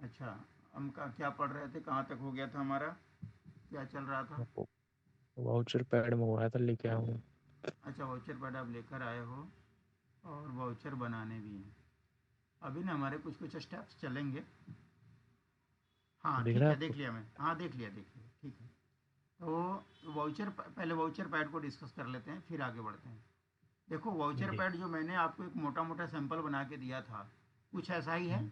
अच्छा, हम का क्या पढ़ रहे थे, कहाँ तक हो गया था हमारा, क्या चल रहा था? वाउचर पैड मंगवाया था, लेके आया हूँ। अच्छा, वाउचर पैड आप लेकर आए हो और वाउचर बनाने भी हैं। अभी ना हमारे कुछ कुछ स्टेप्स चलेंगे। हाँ दिख रहा ठीक है है, देख आपको? लिया मैं, हाँ देख लिया, ठीक है। तो वाउचर पहले वाउचर पैड को डिस्कस कर लेते हैं, फिर आगे बढ़ते हैं। देखो, वाउचर जी। पैड जो मैंने आपको एक मोटा मोटा सैंपल बना के दिया था, कुछ ऐसा ही है। हम्म।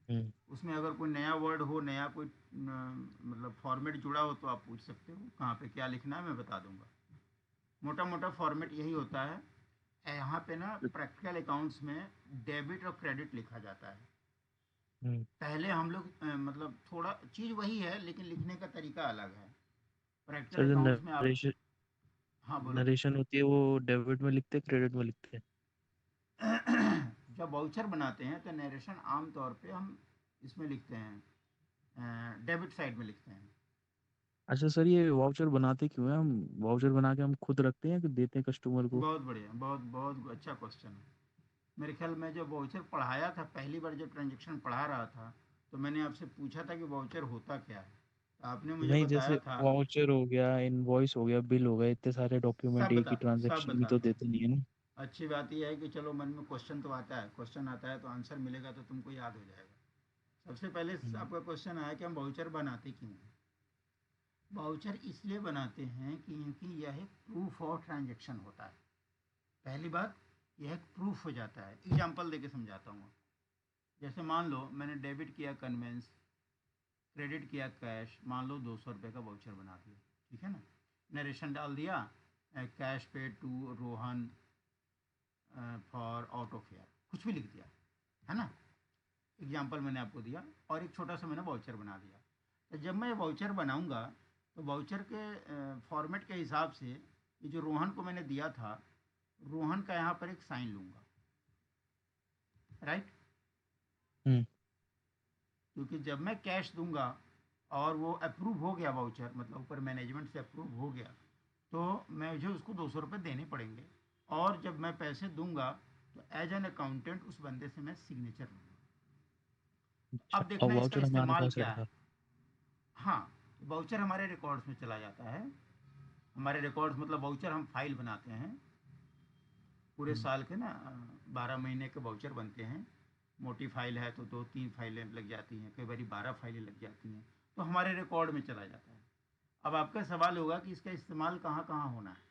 हम्म। उसमें अगर कोई नया वर्ड हो, नया कोई मतलब फॉर्मेट जुड़ा हो तो आप पूछ सकते हो, कहाँ पे क्या लिखना है मैं बता दूंगा। मोटा मोटा फॉर्मेट यही होता है। यहाँ पे ना प्रैक्टिकल अकाउंट्स में डेबिट और क्रेडिट लिखा जाता है। हम्म। पहले हम लोग मतलब थोड़ा चीज़ वही है लेकिन लिखने का तरीका अलग है। सर, प्रैक्टिकल जो अकाउंट्स में आप, नरेशन हाँ बोलो। नरेशन होती है वो डेबिट में लिखते हैं, क्रेडिट में लिखते हैं? जब वाउचर बनाते हैं तो नरेशन आम तौर पे हम इसमें लिखते हैं, डेबिट साइड में लिखते हैं। अच्छा सर, ये वाउचर बनाते क्यों हैं हम? वाउचर बना के हम खुद रखते हैं कि देते हैं कस्टमर को? बहुत बढ़िया, बहुत बहुत अच्छा क्वेश्चन है। मेरे ख्याल में जब वाउचर पढ़ाया था पहली बार, जब ट्रांजेक्शन पढ़ा रहा था, तो मैंने आपसे पूछा था कि वाउचर होता क्या है, तो आपने मुझे नहीं, जैसे बताया था। वाउचर हो गया, इनवॉइस हो गया, बिल हो गया, इतने सारे डॉक्यूमेंट एक ही सब ट्रांजैक्शन में तो बताता हूँ। देते नहीं है ना। अच्छी बात यह है कि चलो मन में क्वेश्चन तो आता है, क्वेश्चन आता है तो आंसर मिलेगा तो तुमको याद हो जाएगा। सबसे पहले हम्म। आपका क्वेश्चन आया कि हम वाउचर बनाते क्यों हैं। वाउचर इसलिए बनाते हैं क्योंकि यह एक प्रूफ ऑफ ट्रांजेक्शन होता है। पहली बात, यह एक प्रूफ हो जाता है। एग्जाम्पल देके समझाता हूँ। जैसे मान लो मैंने डेबिट किया कन्वेंस, क्रेडिट किया कैश, मान लो 200 रुपये का वाउचर बना दिया, ठीक है ना। नरेशन डाल दिया, cash pay to Rohan for auto fare, कुछ भी लिख दिया, है ना। एग्जाम्पल मैंने आपको दिया और एक छोटा सा मैंने वाउचर बना दिया। तो जब मैं वाउचर बनाऊंगा तो वाउचर के फॉर्मेट के हिसाब से ये जो रोहन को मैंने दिया था, रोहन का यहाँ पर एक साइन लूंगा, राइट। हम्म। क्योंकि जब मैं कैश दूंगा और वो अप्रूव हो गया वाउचर, मतलब ऊपर मैनेजमेंट से अप्रूव हो गया, तो मैं मुझे उसको 200 रुपये देने पड़ेंगे। और जब मैं पैसे दूंगा तो एज एन अकाउंटेंट उस बंदे से मैं सिग्नेचर लूँगा। अच्छा, अब अब देखना इसका वाउचर हमारे इस्तेमाल पास क्या रहेगा? है। हाँ, वाउचर हमारे रिकॉर्ड्स में चला जाता है। हमारे रिकॉर्ड्स मतलब वाउचर हम फाइल बनाते हैं पूरे हम्म। साल के ना, 12 महीने के वाउचर बनते हैं। मोटी फाइल है तो 2-3 फाइलें लग जाती हैं, कई बार 12 फाइलें लग जाती हैं, तो हमारे रिकॉर्ड में चला जाता है। अब आपका सवाल होगा कि इसका इस्तेमाल कहाँ कहाँ होना है।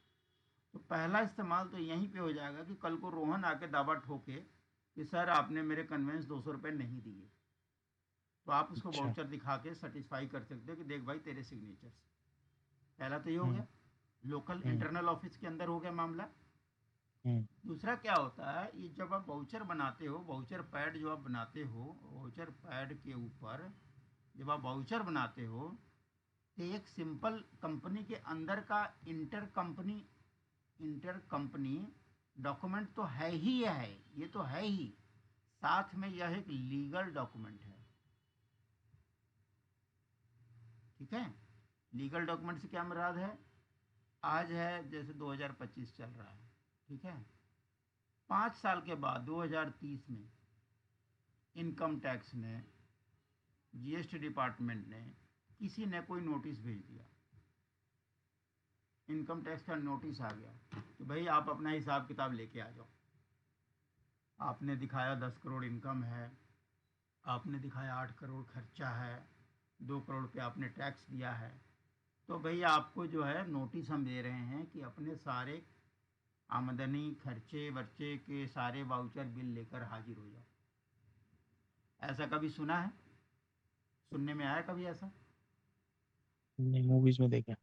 तो पहला इस्तेमाल तो यहीं पे हो जाएगा कि कल को रोहन आके दावा ठोके कि सर आपने मेरे कन्वेंस 200 रुपये नहीं दिए, तो आप उसको अच्छा। वाउचर दिखा के सेटिस्फाई कर सकते हो कि देख भाई तेरे सिग्नेचर से। पहला तो ये हो गया, हम्म। लोकल हम्म। इंटरनल ऑफिस के अंदर हो गया मामला। हम्म। दूसरा क्या होता है, ये जब आप वाउचर बनाते हो, वाउचर पैड जो आप बनाते हो, वाउचर पैड के ऊपर जब आप वाउचर बनाते हो तो एक सिंपल कंपनी के अंदर का इंटर कंपनी डॉक्यूमेंट तो है ही है, ये तो है ही, साथ में यह एक लीगल डॉक्यूमेंट है, ठीक है। लीगल डॉक्यूमेंट से क्या मुराद है, आज है जैसे 2025 चल रहा है, ठीक है। 5 साल के बाद 2030 में इनकम टैक्स ने, जीएसटी डिपार्टमेंट ने, किसी ने कोई नोटिस भेज दिया, इनकम टैक्स का नोटिस आ गया कि भाई आप अपना हिसाब किताब लेके आ जाओ। आपने दिखाया 10 करोड़ इनकम है, आपने दिखाया 8 करोड़ खर्चा है, 2 करोड़ पे आपने टैक्स दिया है, तो भाई आपको जो है नोटिस हम दे रहे हैं कि अपने सारे आमदनी खर्चे वर्चे के सारे वाउचर बिल लेकर हाजिर हो जाओ। ऐसा कभी सुना है, सुनने में आया कभी ऐसा? नहीं, मूवीज में देखा।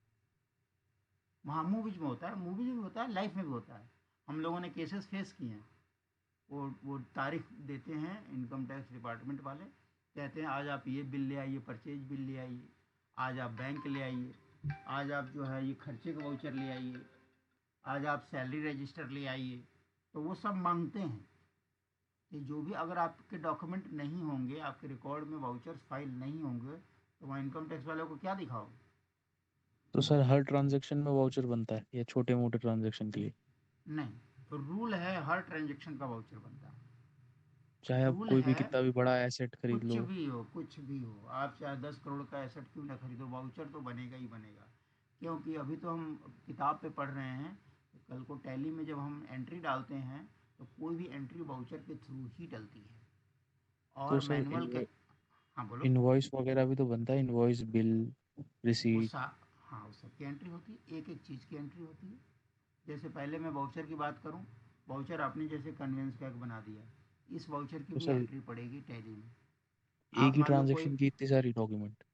वहाँ मूवीज में होता है, मूवीज में भी होता है, लाइफ में भी होता है। हम लोगों ने केसेस फेस किए हैं। वो तारीख देते हैं इनकम टैक्स डिपार्टमेंट वाले, कहते हैं आज आप ये बिल ले आइए, परचेज बिल ले आइए, आज आप बैंक ले आइए, आज आप जो है ये खर्चे का वाउचर ले आइए, आज आप सैलरी रजिस्टर ले आइए। तो वो सब मांगते हैं कि जो भी अगर आपके डॉक्यूमेंट नहीं होंगे, आपके रिकॉर्ड में वाउचर्स फाइल नहीं होंगे, तो वहाँ इनकम टैक्स वालों को क्या दिखाओगे। तो सर, हर ट्रांजैक्शन में वाउचर बनता है या छोटे मोटे ट्रांजैक्शन के लिए? नहीं, तो रूल है हर ट्रांजेक्शन का वाउचर बनता है। चाहे आप रूल कोई भी है, कितना भी बड़ा एसेट खरीद कुछ लो। भी हो, कुछ भी हो, आप चाहे 10 करोड़ का एसेट क्यों ना खरीदो, वाउचर तो बनेगा ही बनेगा। क्योंकि अभी तो हम किताब पे पढ़ रहे हैं, कल को टैली में जब हम एंट्री डालते हैं तो कोई भी एंट्री वाउचर के थ्रू ही डलती है। तो और सर मैनुअल के, हाँ बोलो। इनवॉइस वगैरह भी तो बनता है, इनवॉइस, बिल, वो रिसीट। सा हाँ, उस सब की एंट्री होती है, एक एक चीज़ की एंट्री होती है। जैसे पहले मैं वाउचर की बात करूं, वाउचर आपने जैसे कन्वेंस पैक बना दिया, इस वाउचर की तो भी सर एंट्री पड़ेगी टैली में। एक आप ही मान लो कोई, ट्रांजैक्शन की इतनी सारी डॉक्यूमेंट।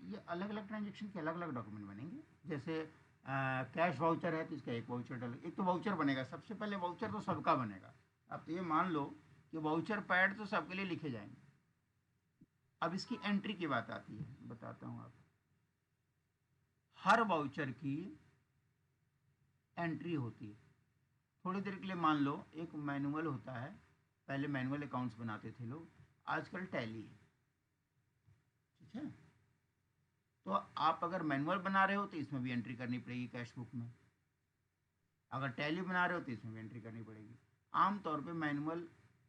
ये अलग अलग ट्रांजेक्शन के अलग अलग डॉक्यूमेंट बनेंगे। जैसे कैश वाउचर है तो इसका एक वाउचर डल, एक तो वाउचर बनेगा, सबसे पहले वाउचर तो सबका बनेगा। आप तो ये मान लो कि वाउचर पैड तो सबके लिए लिखे जाएंगे। अब इसकी एंट्री की बात आती है, बताता हूँ आप। हर वाउचर की एंट्री होती है। थोड़ी देर के लिए मान लो एक मैनुअल होता है, पहले मैनुअल अकाउंट्स बनाते थे लोग, आजकल टैली है, ठीक है। तो आप अगर मैनुअल बना रहे हो तो इसमें भी एंट्री करनी पड़ेगी कैश बुक में, अगर टैली बना रहे हो तो इसमें भी एंट्री करनी पड़ेगी। आमतौर पे मैनुअल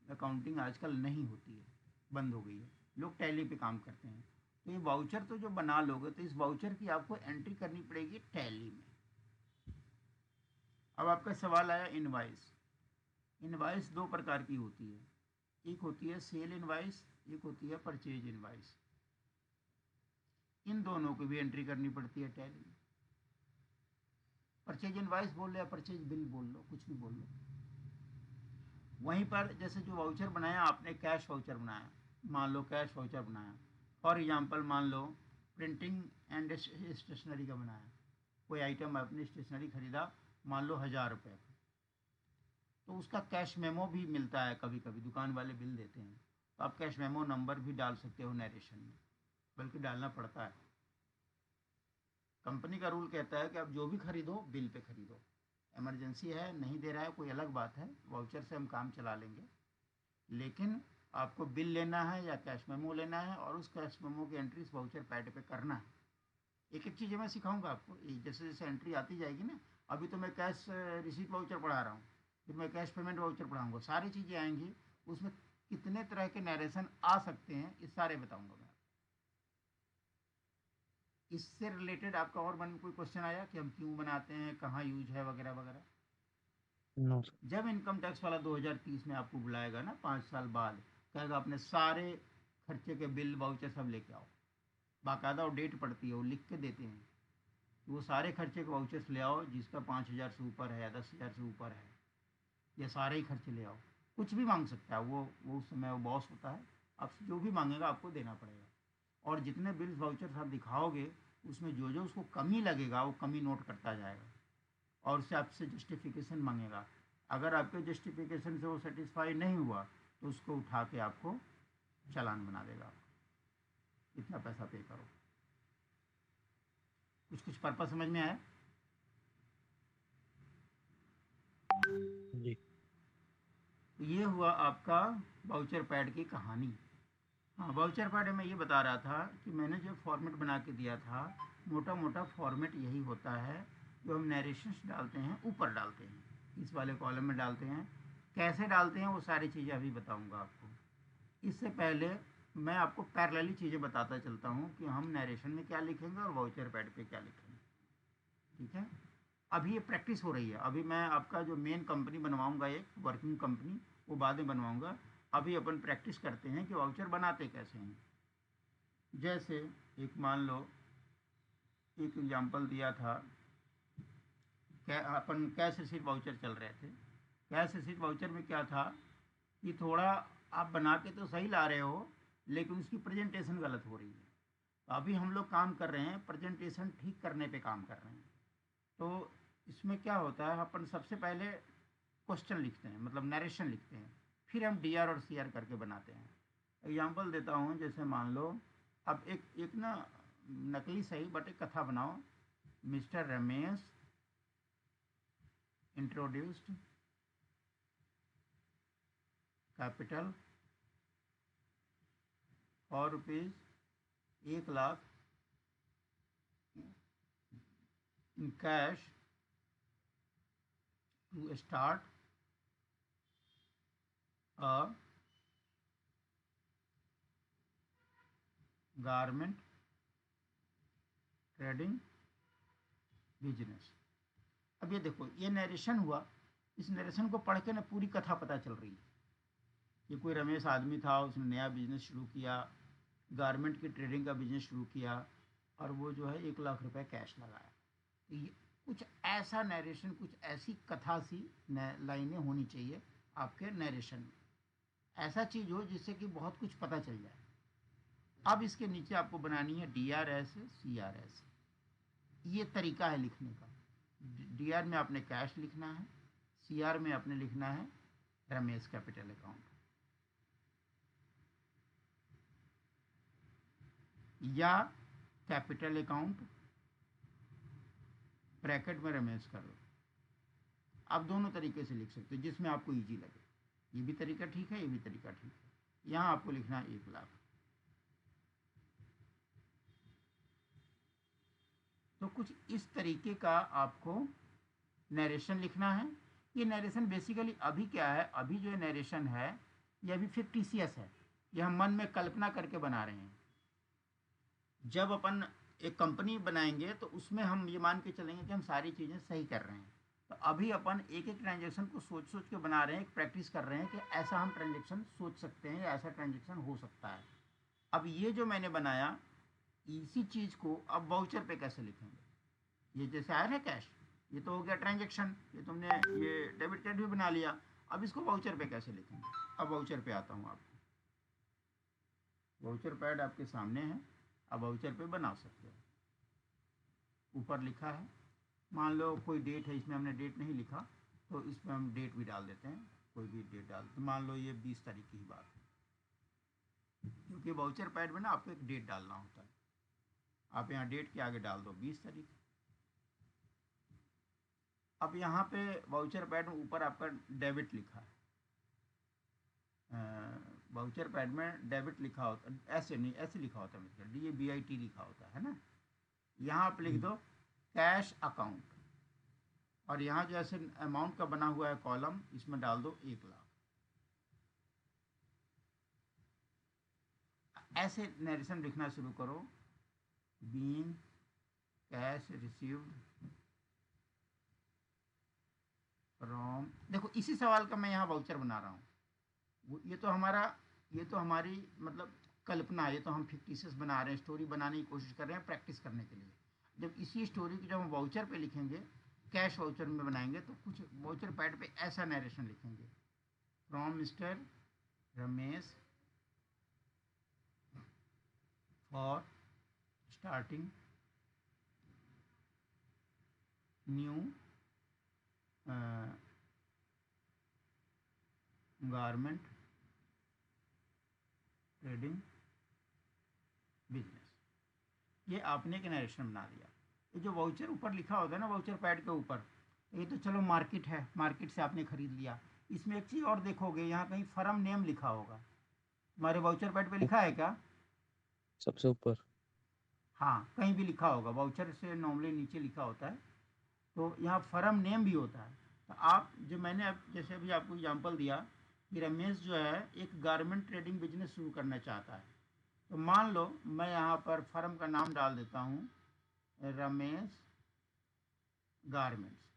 अकाउंटिंग आजकल नहीं होती है, बंद हो गई है, लोग टैली पे काम करते हैं। तो ये वाउचर तो जो बना लोगे तो इस वाउचर की आपको एंट्री करनी पड़ेगी टैली में। अब आपका सवाल आया इनवाइस। इनवाइस दो प्रकार की होती है, एक होती है सेल इनवाइस, एक होती है परचेज इनवाइस। इन दोनों की भी एंट्री करनी पड़ती है टैली में। परचेज इनवाइस बोल लो या परचेज बिल बोल लो, कुछ भी बोल लो। वहीं पर जैसे जो वाउचर बनाया आपने, कैश वाउचर बनाया, मान लो कैश वाउचर बनाया, फॉर एग्जांपल मान लो प्रिंटिंग एंड स्टेशनरी का बनाया, कोई आइटम आपने स्टेशनरी खरीदा, मान लो 1000 रुपये का, तो उसका कैश मेमो भी मिलता है, कभी कभी दुकान वाले बिल देते हैं, तो आप कैश मेमो नंबर भी डाल सकते हो नरेशन में, बल्कि डालना पड़ता है। कंपनी का रूल कहता है कि आप जो भी खरीदो बिल पे खरीदो। इमरजेंसी है, नहीं दे रहा है, कोई अलग बात है, वाउचर से हम काम चला लेंगे, लेकिन आपको बिल लेना है या कैश मेमो लेना है, और उस कैश मेमो की एंट्री इस वाउचर पैड पे करना है। एक एक चीज़ें मैं सिखाऊंगा आपको, जैसे जैसे एंट्री आती जाएगी ना। अभी तो मैं कैश रिसीट वाउचर पढ़ा रहा हूँ, फिर मैं कैश पेमेंट वाउचर पढ़ाऊँगा, सारी चीज़ें आएंगी। उसमें कितने तरह के नरेशन आ सकते हैं, ये सारे बताऊँगा मैं। इससे रिलेटेड आपका और मन में कोई क्वेश्चन आया कि हम क्यों बनाते हैं, कहाँ यूज है, वगैरह वगैरह? No sir. जब इनकम टैक्स वाला 2030 में आपको बुलाएगा ना, 5 साल बाद, कहेगा अपने सारे खर्चे के बिल वाउचर सब लेके आओ, बाकायदा वो डेट पड़ती है, वो लिख के देते हैं कि वो सारे खर्चे के वाउचर्स ले आओ, जिसका 5,000 से ऊपर है या 10,000 से ऊपर है, ये सारे ही खर्चे ले आओ। कुछ भी मांग सकता है वो उस समय वो बॉस होता है, आपसे जो भी मांगेगा आपको देना पड़ेगा। और जितने बिल्स वाउचर्स आप दिखाओगे, उसमें जो जो उसको कमी लगेगा वो कमी नोट करता जाएगा, और उससे आपसे जस्टिफिकेशन मांगेगा। अगर आपके जस्टिफिकेशन से वो सेटिस्फाई नहीं हुआ तो उसको उठा के आपको चालान बना देगा, इतना पैसा पे करो। कुछ कुछ पर्पज समझ में आया? जी। तो ये हुआ आपका वाउचर पैड की कहानी। हाँ, वाउचर पैड में ये बता रहा था कि मैंने जो फॉर्मेट बना के दिया था, मोटा मोटा फॉर्मेट यही होता है। जो हम नरेशंस डालते हैं ऊपर डालते हैं, इस वाले कॉलम में डालते हैं। कैसे डालते हैं वो सारी चीज़ें अभी बताऊंगा आपको। इससे पहले मैं आपको पैरेलली चीज़ें बताता चलता हूँ कि हम नरेशन में क्या लिखेंगे और वाउचर पैड पे क्या लिखेंगे, ठीक है। अभी ये प्रैक्टिस हो रही है, अभी मैं आपका जो मेन कंपनी बनवाऊंगा, एक वर्किंग कंपनी, वो बाद में बनवाऊंगा। अभी अपन प्रैक्टिस करते हैं कि वाउचर बनाते कैसे हैं। जैसे एक मान लो, एक एग्जांपल दिया था, अपन कैश रिसीट वाउचर चल रहे थे। कैश रिसीट वाउचर में क्या था कि थोड़ा आप बना के तो सही ला रहे हो, लेकिन उसकी प्रेजेंटेशन गलत हो रही है। तो अभी हम लोग काम कर रहे हैं, प्रेजेंटेशन ठीक करने पे काम कर रहे हैं। तो इसमें क्या होता है, अपन सबसे पहले क्वेश्चन लिखते हैं, मतलब नरेशन लिखते हैं, फिर हम डी आर और सी आर करके बनाते हैं। एग्जाम्पल देता हूँ, जैसे मान लो अब एक एक ना नकली सही बट एक कथा बनाओ। Mister Ramesh introduced capital for rupees 1 lakh in cash to start a garment trading business. अब ये देखो, ये नरेशन हुआ, इस नरेशन को पढ़ के ना पूरी कथा पता चल रही है। ये कोई रमेश आदमी था, उसने नया बिजनेस शुरू किया, गारमेंट की ट्रेडिंग का बिजनेस शुरू किया, और वो जो है 1 लाख रुपए कैश लगाया। तो ये कुछ ऐसा नरेशन, कुछ ऐसी कथा सी लाइनें होनी चाहिए आपके नरेशन में, ऐसा चीज़ हो जिससे कि बहुत कुछ पता चल जाए। अब इसके नीचे आपको बनानी है DRS, CRS। ये तरीका है लिखने का। DR में आपने कैश लिखना है, CR में आपने लिखना है रमेश कैपिटल अकाउंट, या कैपिटल अकाउंट ब्रैकेट में रमेश कर लो। आप दोनों तरीके से लिख सकते हो, जिसमें आपको इजी लगे। ये भी तरीका ठीक है, ये भी तरीका ठीक है। यहाँ आपको लिखना है 1 लाख। तो कुछ इस तरीके का आपको नरेशन लिखना है। ये नरेशन बेसिकली अभी क्या है, अभी जो नरेशन है ये अभी फिक्टिशियस है, ये हम मन में कल्पना करके बना रहे हैं। जब अपन एक कंपनी बनाएंगे तो उसमें हम ये मान के चलेंगे कि हम सारी चीज़ें सही कर रहे हैं। तो अभी अपन एक एक ट्रांजेक्शन को सोच सोच के बना रहे हैं, एक प्रैक्टिस कर रहे हैं कि ऐसा हम ट्रांजेक्शन सोच सकते हैं या ऐसा ट्रांजेक्शन हो सकता है। अब ये जो मैंने बनाया, इसी चीज़ को अब वाउचर पे कैसे लिखेंगे। ये जैसे आया ना कैश, ये तो हो गया ट्रांजेक्शन, ये तुमने ये डेबिट कार्ड भी बना लिया। अब इसको वाउचर पे कैसे लिखेंगे। अब वाउचर पे आता हूँ आपको। वाउचर पैड आपके सामने है, अब वाउचर पे बना सकते हो। ऊपर लिखा है, मान लो कोई डेट है, इसमें हमने डेट नहीं लिखा तो इसमें हम डेट भी डाल देते हैं, कोई भी डेट डाल देते हैं। मान लो ये 20 तारीख की ही बात है, क्योंकि वाउचर पैड में ना आपको एक डेट डालना होता है। आप यहाँ डेट के आगे डाल दो 20 तारीख। अब यहाँ पे वाउचर पैड में ऊपर आपका डेबिट लिखा है, वाउचर पैड में डेबिट लिखा होता, ऐसे नहीं, ऐसे लिखा होता है, मतलब DABIT लिखा होता है ना। यहाँ आप लिख दो कैश अकाउंट, और यहाँ जो ऐसे अमाउंट का बना हुआ है कॉलम, इसमें डाल दो 1 लाख। ऐसे नरेशन लिखना शुरू करो। बीइंग कैश रिसीव्ड फ्रॉम, देखो इसी सवाल का मैं यहाँ वाउचर बना रहा हूँ। ये तो हमारी मतलब कल्पना है, ये तो हम फिक्टिशियस बना रहे हैं, स्टोरी बनाने की कोशिश कर रहे हैं प्रैक्टिस करने के लिए। जब इसी स्टोरी को जब हम वाउचर पे लिखेंगे, कैश वाउचर में बनाएंगे, तो कुछ वाउचर पैड पे ऐसा नरेशन लिखेंगे, from mister Ramesh for starting new garment trading business. ये आपने एक नरेशन बना दिया। ये जो वाउचर ऊपर लिखा होता है ना, वाउचर पैड के ऊपर, ये तो चलो मार्केट है, मार्केट से आपने खरीद लिया। इसमें एक चीज़ और देखोगे, यहाँ कहीं फर्म नेम लिखा होगा। हमारे वाउचर पैड पे लिखा है क्या? सबसे ऊपर। हाँ, कहीं भी लिखा होगा, वाउचर से नॉर्मली नीचे लिखा होता है, तो यहाँ फर्म नेम भी होता है। तो आप जो मैंने अब जैसे अभी आपको एग्जांपल दिया कि रमेश जो है एक गारमेंट ट्रेडिंग बिजनेस शुरू करना चाहता है, तो मान लो मैं यहाँ पर फर्म का नाम डाल देता हूँ रमेश गारमेंट्स।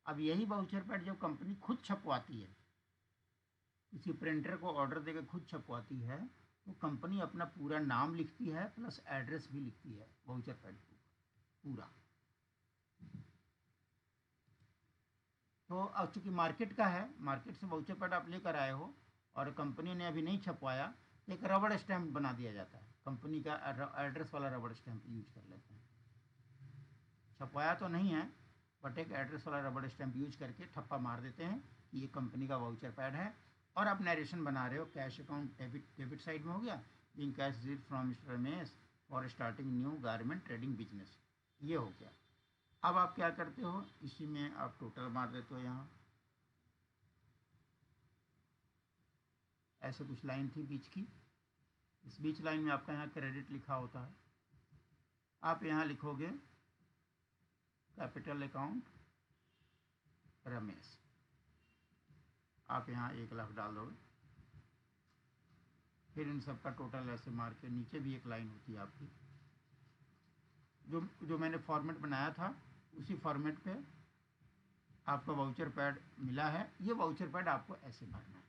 अब यही वाउचर पैड जब कंपनी खुद छपवाती है, किसी प्रिंटर को ऑर्डर देकर खुद छपवाती है, तो कंपनी अपना पूरा नाम लिखती है प्लस एड्रेस भी लिखती है वाउचर पैड पूरा। तो अब चूँकि मार्केट का है, मार्केट से वाउचर पैड आप लेकर आए हो और कंपनी ने अभी नहीं छपवाया, तो एक रबड़ स्टैम्प बना दिया जाता है, कंपनी का एड्रेस वाला रबड़ स्टैम्प यूज कर लेते हैं। छपवाया तो नहीं है, बट एक एड्रेस वाला रबड़ स्टैम्प यूज करके ठप्पा मार देते हैं कि ये कंपनी का वाउचर पैड है। और आप नरेशन बना रहे हो, कैश अकाउंट डेबिट साइड में हो गया, being cash received from mister Ramesh for starting new garment trading business, ये हो गया। अब आप क्या करते हो, इसी में आप टोटल मार देते हो। यहाँ ऐसे कुछ लाइन थी बीच की, इस बीच लाइन में आपका यहाँ क्रेडिट लिखा होता है, आप यहाँ लिखोगे कैपिटल अकाउंट रमेश। आप यहाँ 1 लाख डाल दोगे, फिर इन सब का टोटल ऐसे मार के नीचे भी एक लाइन होती है आपकी, जो जो मैंने फॉर्मेट बनाया था उसी फॉर्मेट पे आपका वाउचर पैड मिला है। ये वाउचर पैड आपको ऐसे भरना है।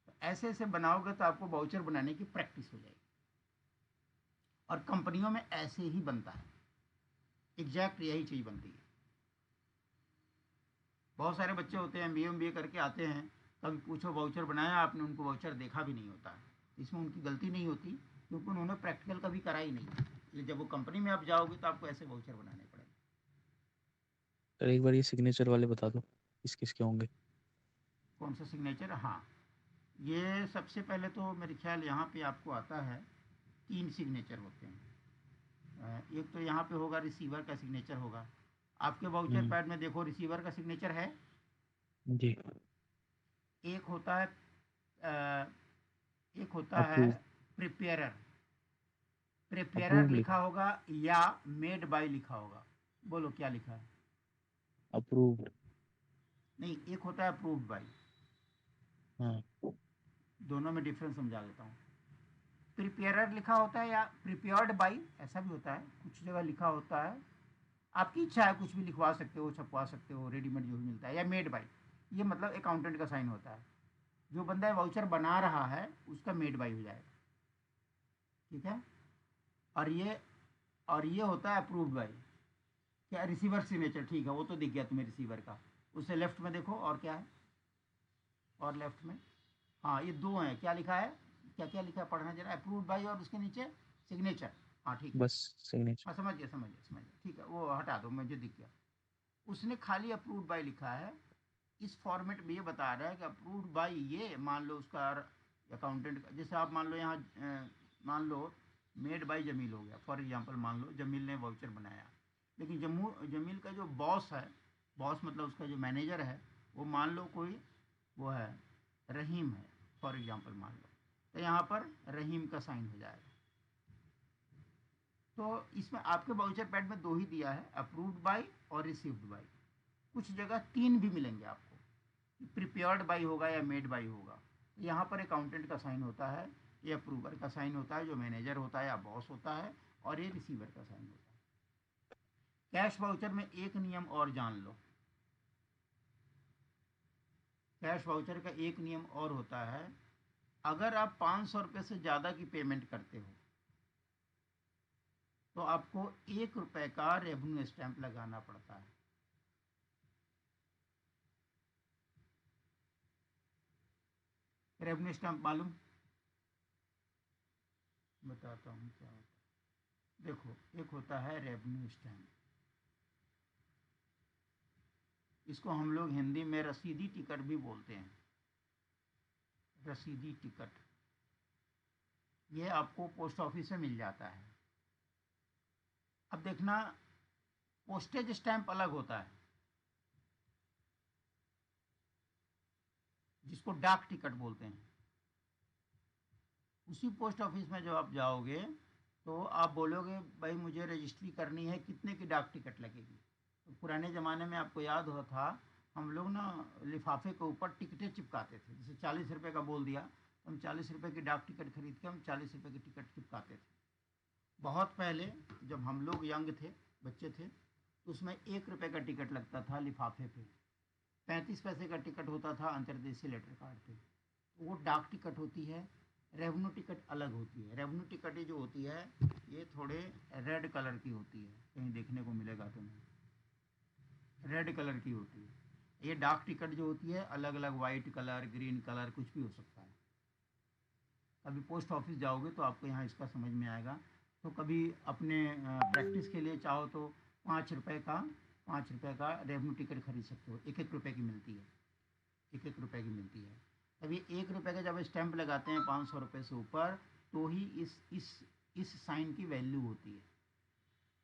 तो ऐसे ऐसे बनाओगे तो आपको वाउचर बनाने की प्रैक्टिस हो जाएगी, और कंपनियों में ऐसे ही बनता है, एग्जैक्ट यही चीज़ बनती है। बहुत सारे बच्चे होते हैं MBA करके आते हैं, कभी पूछो वाउचर बनाया आपने, उनको वाउचर देखा भी नहीं होता है। इसमें उनकी गलती नहीं होती, क्योंकि उन्होंने प्रैक्टिकल कभी करा ही नहीं। इसलिए जब वो कंपनी में आप जाओगे तो आपको ऐसे वाउचर बनाने पड़ेंगे। सर एक बार ये सिग्नेचर वाले बता दो किस किस के होंगे। कौन सा सिग्नेचर? हाँ, ये सबसे पहले तो मेरे ख्याल यहाँ पे आपको आता है 3 सिग्नेचर होते हैं। एक तो यहाँ पे होगा रिसीवर का सिग्नेचर होगा। आपके वाउचर पैड में देखो रिसीवर का सिग्नेचर है। जी। एक होता है अ, एक होता है अप्रूव। प्रिपेयरर। प्रिपेयरर अप्रूव लिखा लिखा। होगा या मेड बाय लिखा होगा। बोलो क्या लिखा है? अप्रूव्ड। नहीं, एक होता है अप्रूव्ड बाय। हाँ। दोनों में डिफरेंस समझा देता हूँ। प्रिपेयरर लिखा होता है या प्रिपेयर्ड बाय, ऐसा भी होता है, कुछ जगह लिखा होता है। आपकी इच्छा है, कुछ भी लिखवा सकते हो, छपवा सकते हो, रेडीमेड जो भी मिलता है। या मेड बाय, ये मतलब अकाउंटेंट का साइन होता है। जो बंदा वाउचर बना रहा है उसका मेड बाय हो जाएगा, ठीक है। और ये होता है अप्रूव्ड बाय। क्या? रिसीवर सिग्नेचर, ठीक है, वो तो दिख गया तुम्हें रिसीवर का। उससे लेफ्ट में देखो और क्या है, और लेफ्ट में, हाँ ये 2 हैं। क्या लिखा है, क्या क्या लिखा है पढ़ना जरा। अप्रूव्ड बाय और उसके नीचे सिग्नेचर। हाँ ठीक है। बस सिग्नेचर। हाँ समझ गया समझ गया समझ गया, ठीक है, वो हटा दो, मुझे दिख गया। उसने खाली अप्रूव्ड बाय लिखा है। इस फॉर्मेट में ये बता रहा है कि अप्रूव्ड बाय, ये मान लो उसका अकाउंटेंट का, जैसे आप मान लो यहाँ मान लो मेड बाय जमील हो गया फॉर एग्जांपल। मान लो जमील ने वाउचर बनाया, लेकिन जमील का जो बॉस है, बॉस मतलब उसका जो मैनेजर है, वो मान लो कोई वो है रहीम है फॉर एग्जांपल मान लो, तो यहाँ पर रहीम का साइन हो जाएगा। तो इसमें आपके वाउचर पैड में 2 ही दिया है, अप्रूव्ड बाय और रिसीव्ड बाय। कुछ जगह 3 भी मिलेंगे आपको, प्रिपेयर्ड बाई होगा या मेड बाई होगा। यहाँ पर अकाउंटेंट का साइन होता है, ये अप्रूवर का साइन होता है जो मैनेजर होता है या बॉस होता है, और ये रिसीवर का साइन होता है। कैश वाउचर में एक नियम और जान लो। कैश वाउचर का एक नियम और होता है, अगर आप 500 रुपये से ज़्यादा की पेमेंट करते हो तो आपको 1 रुपये का रेवेन्यू स्टैंप लगाना पड़ता है। रेवेन्यू स्टैंप मालूम? बताता हूँ क्या होता है। देखो, एक होता है रेवेन्यू स्टैंप, इसको हम लोग हिंदी में रसीदी टिकट भी बोलते हैं। रसीदी टिकट, ये आपको पोस्ट ऑफिस से मिल जाता है। अब देखना, पोस्टेज स्टैंप अलग होता है, जिसको डाक टिकट बोलते हैं। उसी पोस्ट ऑफिस में जब आप जाओगे तो आप बोलोगे भाई मुझे रजिस्ट्री करनी है, कितने की डाक टिकट लगेगी। तो पुराने ज़माने में आपको याद हो था, हम लोग ना लिफाफे के ऊपर टिकटें चिपकाते थे। जैसे 40 रुपये का बोल दिया तो हम 40 रुपये की डाक टिकट खरीद के हम 40 रुपये की टिकट चिपकाते थे। बहुत पहले जब हम लोग यंग थे, बच्चे थे, तो उसमें 1 रुपये का टिकट लगता था लिफाफे पे। 35 पैसे का टिकट होता था अंतर्देशीय लेटर कार्ड पे। वो डाक टिकट होती है। रेवेन्यू टिकट अलग होती है। रेवेन्यू टिकट जो होती है ये थोड़े रेड कलर की होती है, कहीं देखने को मिलेगा तुम्हें, रेड कलर की होती है। ये डाक टिकट जो होती है अलग अलग, वाइट कलर, ग्रीन कलर, कुछ भी हो सकता है। कभी पोस्ट ऑफिस जाओगे तो आपको यहाँ इसका समझ में आएगा। तो कभी अपने प्रैक्टिस के लिए चाहो तो 5 रुपये का रेवेन्यू टिकट खरीद सकते हो। 1-1 रुपये की मिलती है, 1-1 रुपये की मिलती है। तभी 1 रुपये का जब स्टैंप लगाते हैं 500 रुपये से ऊपर, तो ही इस साइन की वैल्यू होती है।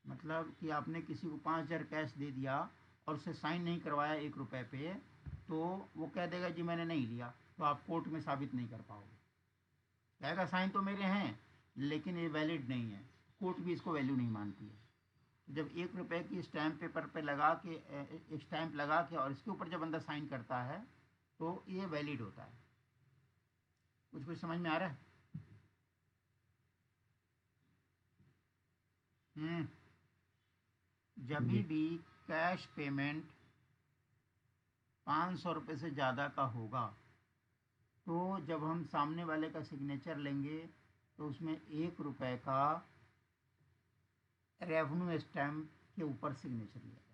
मतलब कि आपने किसी को 5,000 कैश दे दिया और उससे साइन नहीं करवाया 1 रुपये पे, तो वो कह देगा जी मैंने नहीं लिया, तो आप कोर्ट में साबित नहीं कर पाओगे। कहेगा साइन तो मेरे हैं लेकिन ये वैलिड नहीं है, कोर्ट भी इसको वैल्यू नहीं मानती है। जब 1 रुपये की स्टैम्प पेपर पे लगा के, स्टैम्प लगा के और इसके ऊपर जब बंदा साइन करता है, तो ये वैलिड होता है। कुछ कुछ समझ में आ रहा है? जब जी भी कैश पेमेंट 500 रुपये से ज़्यादा का होगा, तो जब हम सामने वाले का सिग्नेचर लेंगे तो उसमें 1 रुपये का रेवेन्यू स्टैम्प के ऊपर सिग्नेचर लिया जाए।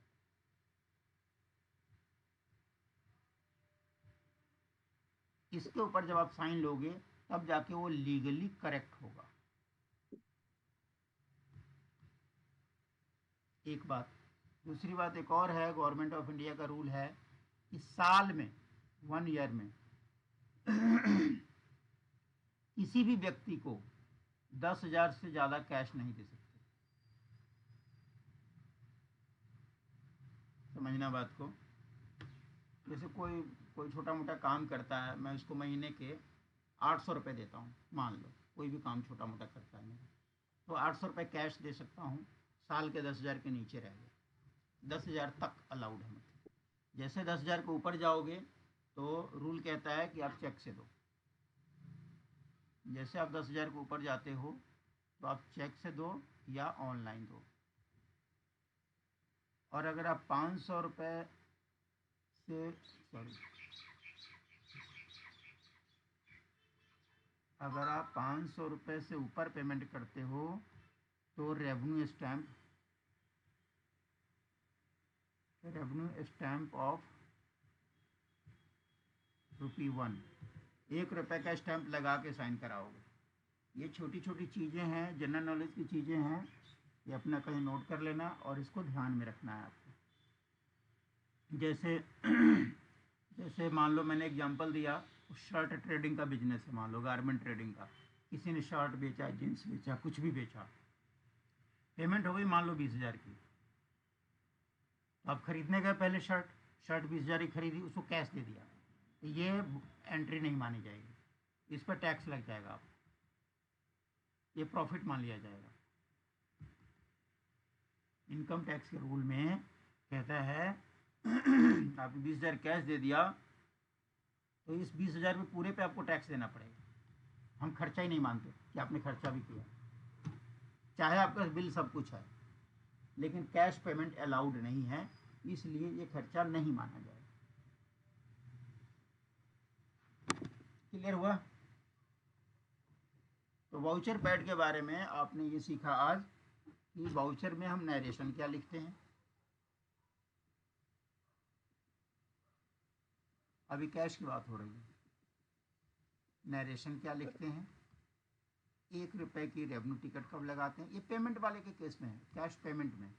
इसके ऊपर जब आप साइन लोगे तब जाके वो लीगली करेक्ट होगा। एक बात। दूसरी बात एक और है, गवर्नमेंट ऑफ इंडिया का रूल है कि साल में 1 ईयर में किसी भी व्यक्ति को 10,000 से ज़्यादा कैश नहीं दे सकते। समझना बात को। जैसे कोई कोई छोटा मोटा काम करता है, मैं उसको महीने के 800 रुपये देता हूँ, मान लो कोई भी काम छोटा मोटा करता है मेरा, तो 800 रुपये कैश दे सकता हूँ, साल के 10,000 के नीचे रह गए। 10,000 तक अलाउड है। मतलब जैसे 10,000 के ऊपर जाओगे तो रूल कहता है कि आप चेक से दो। जैसे आप 10,000 के ऊपर जाते हो तो आप चेक से दो या ऑनलाइन दो। और अगर आप 500 रुपये से अगर आप 500 रुपये से ऊपर पेमेंट करते हो तो रेवेन्यू स्टैम्प ऑफ ₹1, 1 रुपये का स्टैम्प लगा के साइन कराओगे। ये छोटी छोटी चीज़ें हैं, जनरल नॉलेज की चीज़ें हैं, ये अपना कहीं नोट कर लेना और इसको ध्यान में रखना है आपको। जैसे जैसे मान लो मैंने एग्जांपल दिया, शर्ट ट्रेडिंग का बिजनेस है, मान लो गारमेंट ट्रेडिंग का, किसी ने शर्ट बेचा, जीन्स बेचा, कुछ भी बेचा, पेमेंट हो गई मान लो 20,000 की। तो आप खरीदने गए पहले शर्ट 20,000 की खरीदी, उसको कैश दे दिया, तो ये एंट्री नहीं मानी जाएगी, इस पर टैक्स लग जाएगा, आप ये प्रॉफिट मान लिया जाएगा। इनकम टैक्स के रूल में कहता है आपने 20,000 कैश दे दिया तो इस 20,000 में पूरे पे आपको टैक्स देना पड़ेगा। हम खर्चा ही नहीं मानते कि आपने खर्चा भी किया, चाहे आपका बिल सब कुछ है, लेकिन कैश पेमेंट अलाउड नहीं है, इसलिए ये खर्चा नहीं माना जाएगा। क्लियर हुआ? तो वाउचर पैड के बारे में आपने ये सीखा आज कि वाउचर में हम नरेशन क्या लिखते हैं। अभी कैश की बात हो रही है, नरेशन क्या लिखते हैं, 1 रुपये की रेवेन्यू टिकट कब लगाते हैं, ये पेमेंट वाले के केस में है, कैश पेमेंट में,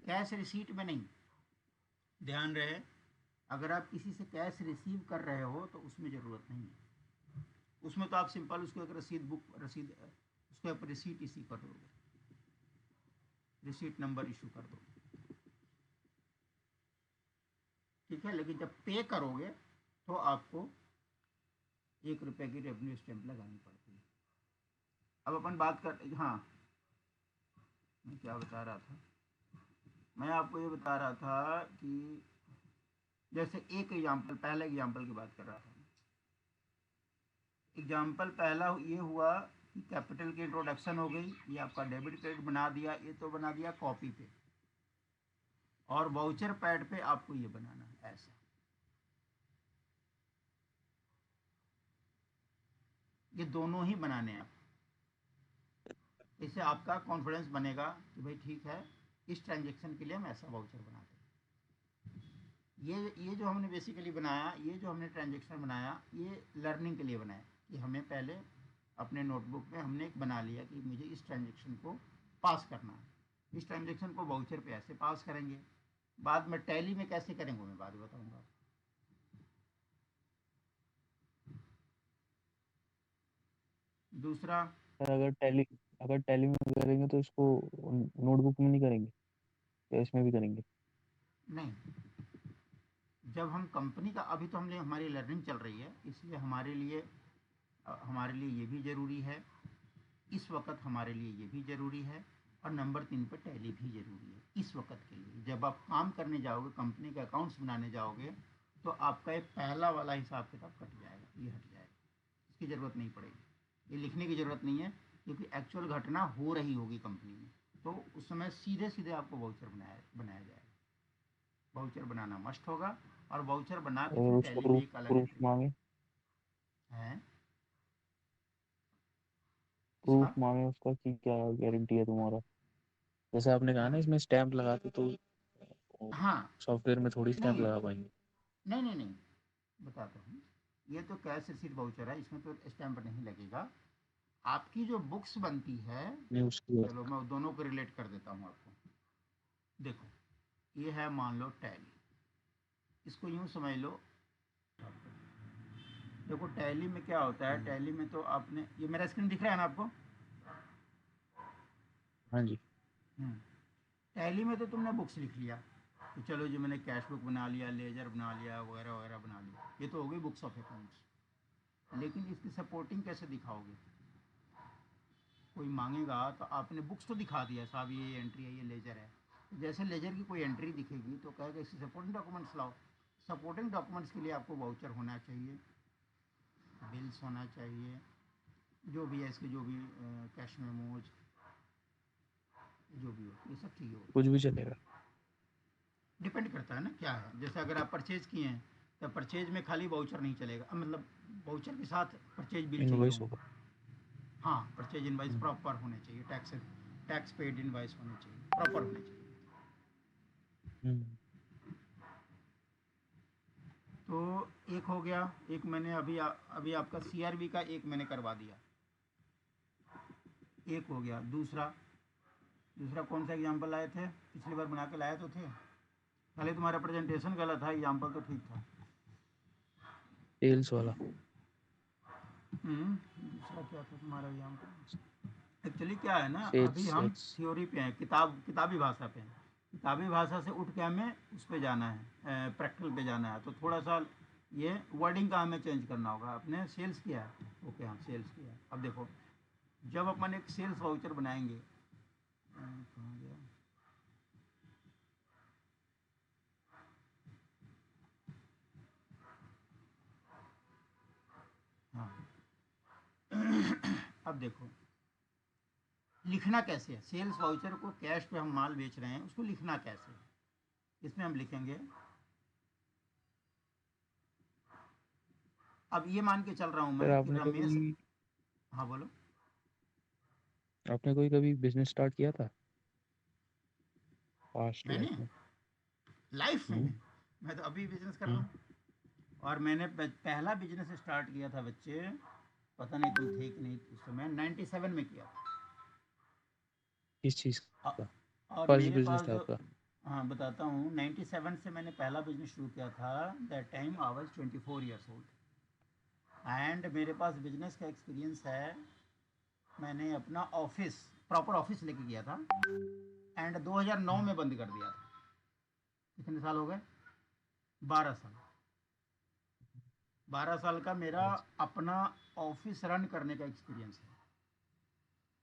कैश रिसीट में नहीं। ध्यान रहे, अगर आप किसी से कैश रिसीव कर रहे हो तो उसमें ज़रूरत नहीं है, उसमें तो आप सिंपल उसको एक उसको आप रिसीट इशू कर दोगे, रिसीट नंबर इशू कर दोगे, ठीक है। लेकिन जब पे करोगे तो आपको 1 रुपये की रेवेन्यू स्टैम्प लगानी पड़ती है। अब अपन बात कर, हाँ मैं क्या बता रहा था, मैं आपको ये बता रहा था कि जैसे एक एग्जाम्पल, पहले एग्जाम्पल की बात कर रहा था। एग्जाम्पल पहला ये हुआ कि कैपिटल की इंट्रोडक्शन हो गई, ये आपका डेबिट क्रेडिट बना दिया, ये तो बना दिया कॉपी पे, और वाउचर पैड पे आपको ये बनाना है ऐसा। ये दोनों ही बनाने हैं आप, इससे आपका कॉन्फिडेंस बनेगा कि भाई ठीक है, इस ट्रांजेक्शन के लिए हम ऐसा वाउचर बनाते हैं। ये जो हमने बेसिकली बनाया, ये जो हमने ट्रांजेक्शन बनाया, ये लर्निंग के लिए बनाया कि हमें पहले अपने नोटबुक में हमने एक बना लिया कि मुझे इस ट्रांजेक्शन को पास करना है, इस ट्रांजेक्शन को वाउचर पे ऐसे पास करेंगे, बाद में टैली में कैसे करेंगे मैं बाद में बताऊँगा। दूसरा, सर, अगर टैली में करेंगे तो इसको नोटबुक में नहीं करेंगे या इसमें भी करेंगे? नहीं, जब हम कंपनी का, अभी तो हमने हमारी लर्निंग चल रही है, इसलिए हमारे लिए ये भी ज़रूरी है, इस वक्त हमारे लिए ये भी ज़रूरी है, और नंबर 3 पर टैली भी ज़रूरी है इस वक्त के लिए। जब आप काम करने जाओगे, कंपनी के अकाउंट्स बनाने जाओगे, तो आपका एक पहला वाला हिसाब किताब कट जाएगा, ये हट जाएगा, इसकी ज़रूरत नहीं पड़ेगी, ये लिखने की ज़रूरत नहीं है, क्योंकि एक्चुअल घटना हो रही होगी कंपनी में। तो उस समय सीधे सीधे आपको वाउचर बनाया जाएगा। वाउचर बनाना मस्ट होगा, और वाउचर बना के फिर और उसका टैली में प्रूफ एक अलग प्रूफ एंट्री मांगे है इसका। प्रूफ मांगे उसका कि क्या गारंटी है तुम्हारा। जैसे आपने कहा ना इसमें स्टैंप लगाते तो हाँ, सॉफ्टवेयर में थोड़ी स्टैंप नहीं लगा पाएंगे। नहीं नहीं नहीं, बताता हूँ। ये तो कैश रिसीट वाउचर है, इसमें तो स्टैंप नहीं लगेगा। आपकी जो बुक्स बनती है, नहीं उसकी चलो मैं दोनों को रिलेट कर देता हूँ आपको। देखो, ये है मान लो टैली, इसको यूँ समझ लो। देखो टैली में क्या होता है, टैली में तो आपने, ये मेरा स्क्रीन दिख रहा है ना आपको? हाँ जी। हम्म, टैली में तो तुमने बुक्स लिख लिया कि चलो जी मैंने कैश बुक बना लिया, लेजर बना लिया, वगैरह वगैरह बना लिया, ये तो हो गई बुक्स ऑफ अकाउंट्स। लेकिन इसकी सपोर्टिंग कैसे दिखाओगे? कोई मांगेगा तो आपने बुक्स तो दिखा दिया, साहब ये एंट्री है, ये लेजर है। जैसे लेजर की कोई एंट्री दिखेगी तो कहेगा इसकी सपोर्टिंग डॉक्यूमेंट्स लाओ। सपोर्टिंग डॉक्यूमेंट्स के लिए आपको वाउचर होना चाहिए, बिल्स होना चाहिए, जो भी है इसके, जो भी कैश मेमोज, जो भी हो, ये सब चाहिए कुछ होता भी चलेगा। है। डिपेंड करता है ना क्या है। जैसे अगर आप परचेज किए हैं तो परचेज में खाली वाउचर नहीं चलेगा, मतलब वाउचर के साथ परचेज बिल चाहिए इनवॉइस होंगे। होगा। हाँ, परचेज इनवाइस हम्म, प्रॉपर होने चाहिए, टैक्स पेड इनवाइस होने चाहिए, प्रॉपर होने चाहिए। हम्म। तो एक हो गया, एक मैंने अभी आपका सीआरबी का एक मैंने करवा दिया, एक हो गया। दूसरा दूसरा कौन सा एग्जाम्पल लाए थे? पिछली बार बना के लाए तो थे, पहले तुम्हारा प्रेजेंटेशन गलत था, एग्जाम्पल तो ठीक था। सेल्स वाला। दूसरा क्या था तुम्हारा एग्जाम्पल? एक्चुअली क्या है ना, सेल्स अभी हम सेल्स। थ्योरी पे हैं, किताबी भाषा पे हैं। किताबी भाषा से उठ के हमें उस पे जाना है, प्रैक्टिकल पे जाना है। तो थोड़ा सा ये वर्डिंग का हमें चेंज करना होगा। आपने सेल्स किया है, ओके, हाँ सेल्स किया है। अब देखो, जब अपन एक सेल्स वाउचर बनाएंगे, कहाँ गया? हाँ, अब देखो लिखना कैसे है सेल्स वाउचर को। कैश पे हम माल बेच रहे हैं, उसको लिखना कैसे है? इसमें हम लिखेंगे, अब ये मान के चल रहा हूँ सर मैं कि रमेश। हाँ बोलो। आपने कोई कभी बिजनेस स्टार्ट किया था पास्ट मैंने लाइफ में? लाइफ में हम्म। नहीं, मैं तो अभी बिजनेस कर रहा हम्म। हूँ। और मैंने पहला बिजनेस स्टार्ट किया था बच्चे, पता नहीं तुम थे कि नहीं उस समय, 97 में किया था। किस चीज अ- का? और फर्स्ट मेरे बिजनेस पास था जो, आपका? हाँ बताता हूँ, 97 से मैंने पहला बिजनेस शुरू किया था। That time I was 24 years old, and मेरे पास बिजनेस का एक्सपीरियंस है। मैंने अपना ऑफिस, प्रॉपर ऑफिस लेके गया था, एंड 2009 में बंद कर दिया था। कितने साल हो गए? 12 साल। 12 साल का मेरा अपना ऑफिस रन करने का एक्सपीरियंस है।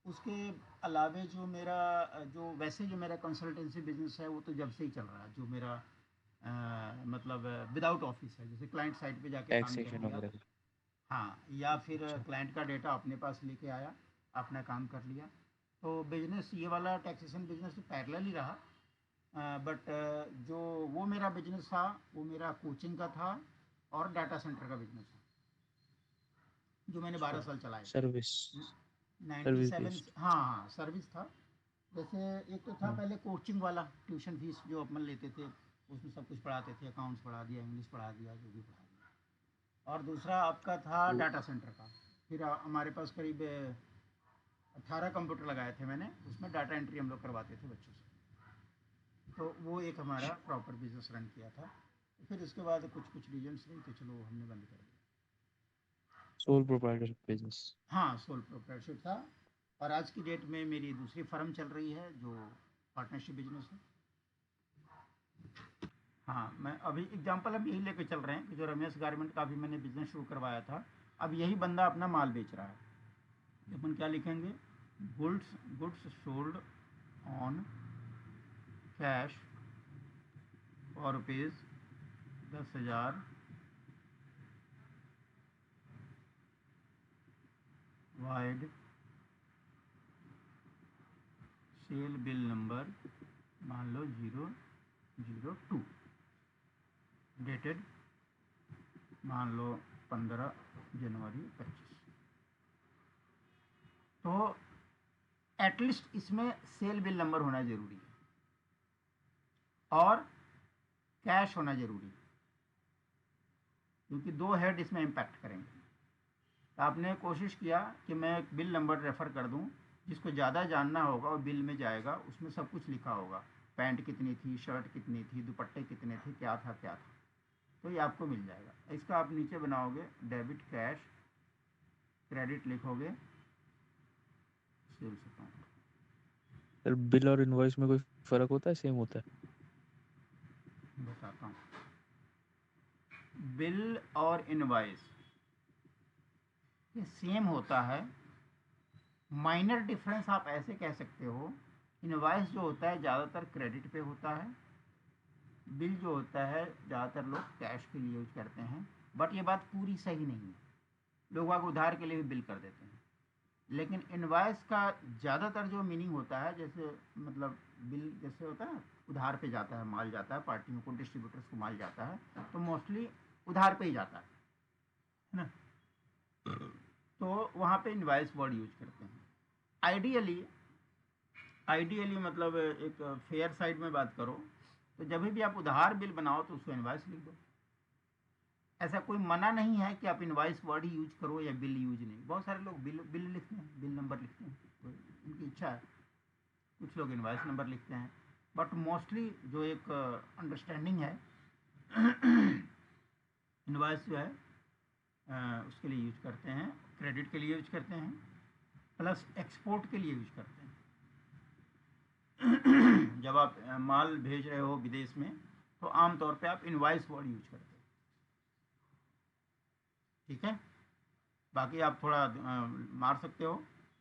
उसके अलावे जो मेरा जो वैसे जो मेरा कंसल्टेंसी बिजनेस है वो तो जब से ही चल रहा है, जो मेरा मतलब विदाउट ऑफिस है, जैसे क्लाइंट साइट पे जाके काम कर टैक्सेशन लिया। वगैरह का? हाँ, या फिर अच्छा। क्लाइंट का डेटा अपने पास लेके आया, अपना काम कर लिया। तो बिजनेस ये वाला टैक्सेशन बिजनेस तो पैरेलल ही रहा, बट जो वो मेरा बिजनेस था वो मेरा कोचिंग का था, और डाटा सेंटर का बिजनेस था, जो मैंने अच्छा। 12 साल चलाए सर्विस। थे। Ninety service seven based. हाँ हाँ, सर्विस था। जैसे एक तो था हम्म। पहले कोचिंग वाला, ट्यूशन फीस जो अपन लेते थे, उसमें सब कुछ पढ़ाते थे, अकाउंट्स पढ़ा दिया, इंग्लिश पढ़ा दिया, जो भी पढ़ा दिया। और दूसरा आपका था तो डाटा सेंटर का। फिर हमारे पास करीब 18 कंप्यूटर लगाए थे मैंने, उसमें डाटा एंट्री हम लोग करवाते थे बच्चों से। तो वो एक हमारा प्रॉपर बिजनेस रन किया था। फिर उसके बाद कुछ कुछ रीजन्स रही तो चलो हमने बंद कर दिया। Sole proprietorship business. हाँ, सोल प्रोप्राइटरशिप था। और आज की डेट में मेरी दूसरी फर्म चल रही है जो पार्टनरशिप बिजनेस है। हाँ, मैं अभी एग्जांपल हम यही लेके चल रहे हैं कि जो रमेश गारमेंट का भी मैंने बिजनेस शुरू करवाया था, अब यही बंदा अपना माल बेच रहा है। अपन क्या लिखेंगे? Goods goods sold on cash और rupees 10,000 vide sale bill number मान लो 002 डेटेड मान लो 15 जनवरी 25। तो एटलीस्ट इसमें सेल बिल नंबर होना जरूरी है और कैश होना जरूरी है, क्योंकि दो हेड इसमें इम्पैक्ट करेंगे। तो आपने कोशिश किया कि मैं एक बिल नंबर रेफ़र कर दूं, जिसको ज़्यादा जानना होगा और बिल में जाएगा, उसमें सब कुछ लिखा होगा, पैंट कितनी थी, शर्ट कितनी थी, दुपट्टे कितने थे, क्या था क्या था, तो ये आपको मिल जाएगा। इसका आप नीचे बनाओगे डेबिट कैश, क्रेडिट लिखोगे, सेल्स अकाउंट। सर बिल और इनवॉइस में कोई फर्क होता है, सेम होता है? बताता हूँ। बिल और इनवॉइस ये सेम होता है, माइनर डिफरेंस आप ऐसे कह सकते हो। इनवॉइस जो होता है ज़्यादातर क्रेडिट पे होता है, बिल जो होता है ज़्यादातर लोग कैश के लिए यूज करते हैं। बट ये बात पूरी सही नहीं है, लोग आगे उधार के लिए भी बिल कर देते हैं। लेकिन इनवॉइस का ज़्यादातर जो मीनिंग होता है, जैसे मतलब बिल जैसे होता है ना, उधार पे जाता है, माल जाता है पार्टियों को, डिस्ट्रीब्यूटर्स को माल जाता है, तो मोस्टली उधार पे ही जाता है ना, तो वहाँ पे इनवॉइस वर्ड यूज करते हैं। आइडियली मतलब एक फेयर साइड में बात करो तो जब भी आप उधार बिल बनाओ तो उसको इनवॉइस लिख दो। ऐसा कोई मना नहीं है कि आप इनवॉइस वर्ड ही यूज करो या बिल यूज नहीं। बहुत सारे लोग बिल लिखते हैं, बिल नंबर लिखते हैं, तो उनकी इच्छा है। कुछ लोग इनवॉइस नंबर लिखते हैं, बट मोस्टली जो एक अंडरस्टैंडिंग है इनवॉइस जो है उसके लिए यूज करते हैं, क्रेडिट के लिए यूज करते हैं, प्लस एक्सपोर्ट के लिए यूज करते हैं। जब आप माल भेज रहे हो विदेश में तो आमतौर पे आप इनवॉइस वर्ड यूज करते हैं। ठीक है, बाकी आप थोड़ा मार सकते हो,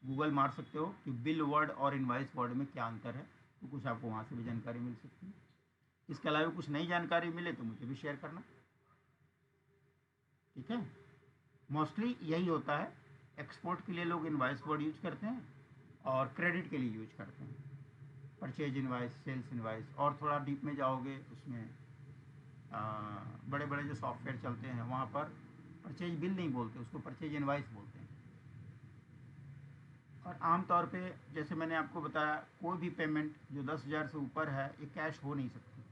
गूगल मार सकते हो कि बिल वर्ड और इनवॉइस वर्ड में क्या अंतर है, तो कुछ आपको वहाँ से भी जानकारी मिल सकती है। इसके अलावा कुछ नई जानकारी मिले तो मुझे भी शेयर करना। ठीक है, मोस्टली यही होता है। एक्सपोर्ट के लिए लोग इनवॉइस वर्ड यूज करते हैं और क्रेडिट के लिए यूज करते हैं परचेज इनवॉइस, सेल्स इनवॉइस। और थोड़ा डीप में जाओगे उसमें बड़े बड़े जो सॉफ्टवेयर चलते हैं वहाँ पर परचेज बिल नहीं बोलते, उसको परचेज इनवॉइस बोलते हैं। और आमतौर पे जैसे मैंने आपको बताया, कोई भी पेमेंट जो 10,000 से ऊपर है ये कैश हो नहीं सकती,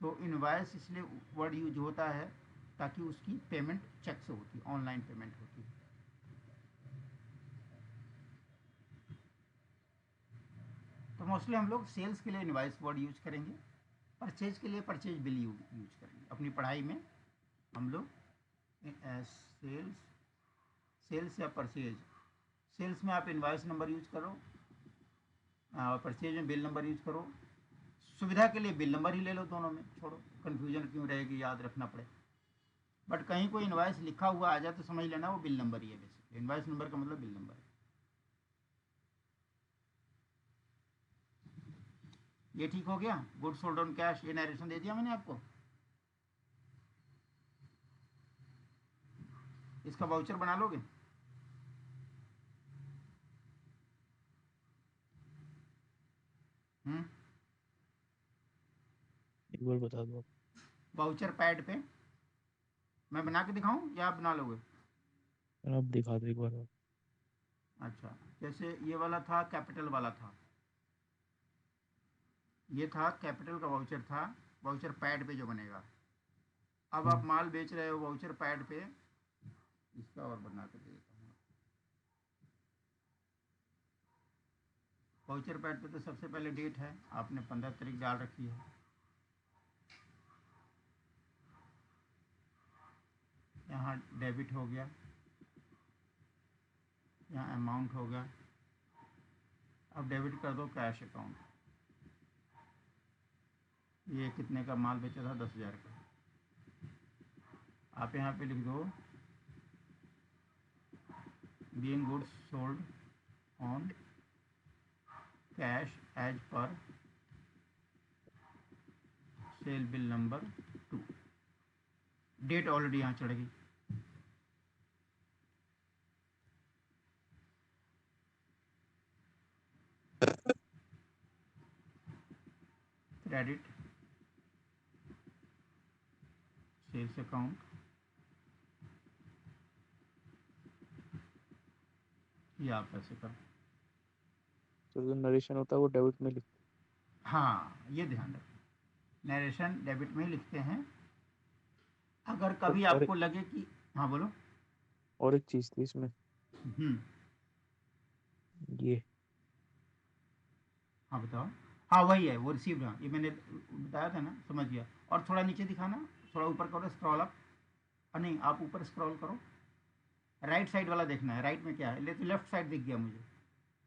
तो इनवॉइस इसलिए वर्ड यूज होता है ताकि उसकी पेमेंट चेक से होती, ऑनलाइन पेमेंट होती है। तो मोस्टली हम लोग सेल्स के लिए इनवॉइस वर्ड यूज करेंगे, परचेज के लिए परचेज बिल यूज करेंगे। अपनी पढ़ाई में हम लोग सेल्स या परचेज, सेल्स में आप इनवॉइस नंबर यूज करो और परचेज में बिल नंबर यूज करो। सुविधा के लिए बिल नंबर ही ले लो, दोनों में छोड़ो, कन्फ्यूजन क्यों रहेगी, याद रखना पड़े। बट कहीं कोई इनवॉइस लिखा हुआ आ जाए तो समझ लेना वो बिल नंबर ही है। बेसिकली इनवॉइस नंबर का मतलब बिल नंबर है। ये ठीक हो गया, गुड सोल्ड ऑन कैश, ये नरेशन दे दिया मैंने आपको। इसका वाउचर बना लोगे? एक बार बता दो आप। वाउचर पैड पे मैं बना के दिखाऊं या आप बना लोगे? सर आप दिखा दो एक बार और। अच्छा, जैसे ये वाला था, कैपिटल वाला था, ये था कैपिटल का वाउचर था, वाउचर पैड पे जो बनेगा। अब आप माल बेच रहे हो वाउचर पैड पे, इसका और बना के देता हूँ। वाउचर पैड पे तो सबसे पहले डेट है, आपने 15 तारीख डाल रखी है। यहाँ डेबिट हो गया, यहाँ अमाउंट हो गया। अब डेबिट कर दो कैश अकाउंट। ये कितने का माल बेचा था? 10,000 का। आप यहाँ पे लिख दो being goods sold on cash as per sale bill number 2। Date already यहाँ चढ़ गई। क्रेडिट सेल्स अकाउंट, ये आप ऐसे कर। तो जो नरेशन होता है वो डेबिट में लिख। हाँ, ये ध्यान रखें, नरेशन डेबिट में ही लिखते हैं। अगर कभी और आपको लगे कि, हाँ बोलो। और एक चीज थी इसमें, हम्म, ये हाँ बताओ। हाँ वही है, वो रिसीव्ड, हाँ ये मैंने बताया था ना, समझ गया। और थोड़ा नीचे दिखाना, थोड़ा ऊपर करो, स्क्रॉल अप। नहीं, आप ऊपर स्क्रॉल करो, राइट साइड वाला देखना है, राइट में क्या है, तो लेफ्ट साइड दिख गया मुझे।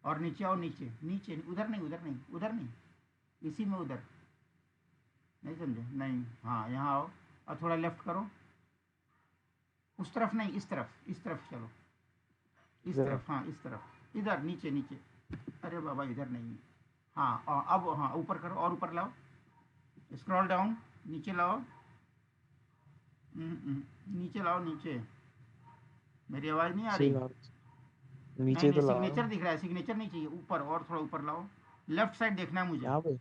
और नीचे आओ, नीचे नीचे, उधर नहीं, उधर नहीं, उधर नहीं, इसी में, उधर नहीं समझे, नहीं, हाँ यहाँ आओ, और थोड़ा लेफ्ट करो, उस तरफ नहीं, इस तरफ चलो, इस जरा तरफ, हाँ इस तरफ, इधर नीचे नीचे। अरे बाबा इधर नहीं, हाँ अब हाँ ऊपर करो, और ऊपर लाओ, स्क्रॉल डाउन, नीचे लाओ। नीचे लाओ, नीचे। मेरी आवाज़ नहीं आ नीचे रही? ला, नहीं नीचे नहीं, तो ला रहा सिग्नेचर हूँ। दिख रहा है, सिग्नेचर नहीं चाहिए, ऊपर, और थोड़ा ऊपर लाओ, लेफ्ट साइड देखना है मुझे। यहाँ पे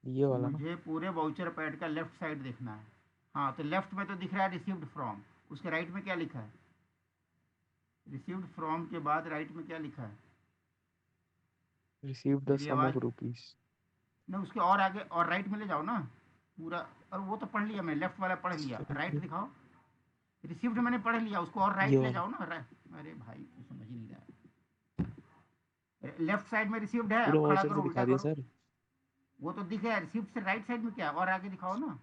ये वाला ना। मुझे पूरे वाउचर पैड का लेफ्ट साइड देखना है। हाँ, तो लेफ्ट में तो दिख रहा है रिसीव्ड फ्रॉम, उसके राइट में क्या लिखा है? रिसीव्ड फ्रॉम के बाद राइट में क्या लिखा है? रिसीव द मेरी सम आवाज़ ऑफ रुपीज। नहीं, उसके और आगे और राइट में ले जाओ ना पूरा। और वो तो पढ़ लिया मैं, लेफ्ट वाला पढ़ लिया, राइट दिखाओ। रिसीव्ड मैंने पढ़ लिया, उसको और ये राइट ले वाला जाओ ना, राइट। अरे भाई तू समझ ही नहीं रहा है, लेफ्ट साइड में रिसीव्ड है, पूरा अब खड़ा वाउचर करो, से उल्टा दिखा दिया करो। सर। वो तो दिख है, रिसीव्ड से राइट साइड में क्या है, और आगे दिखाओ ना।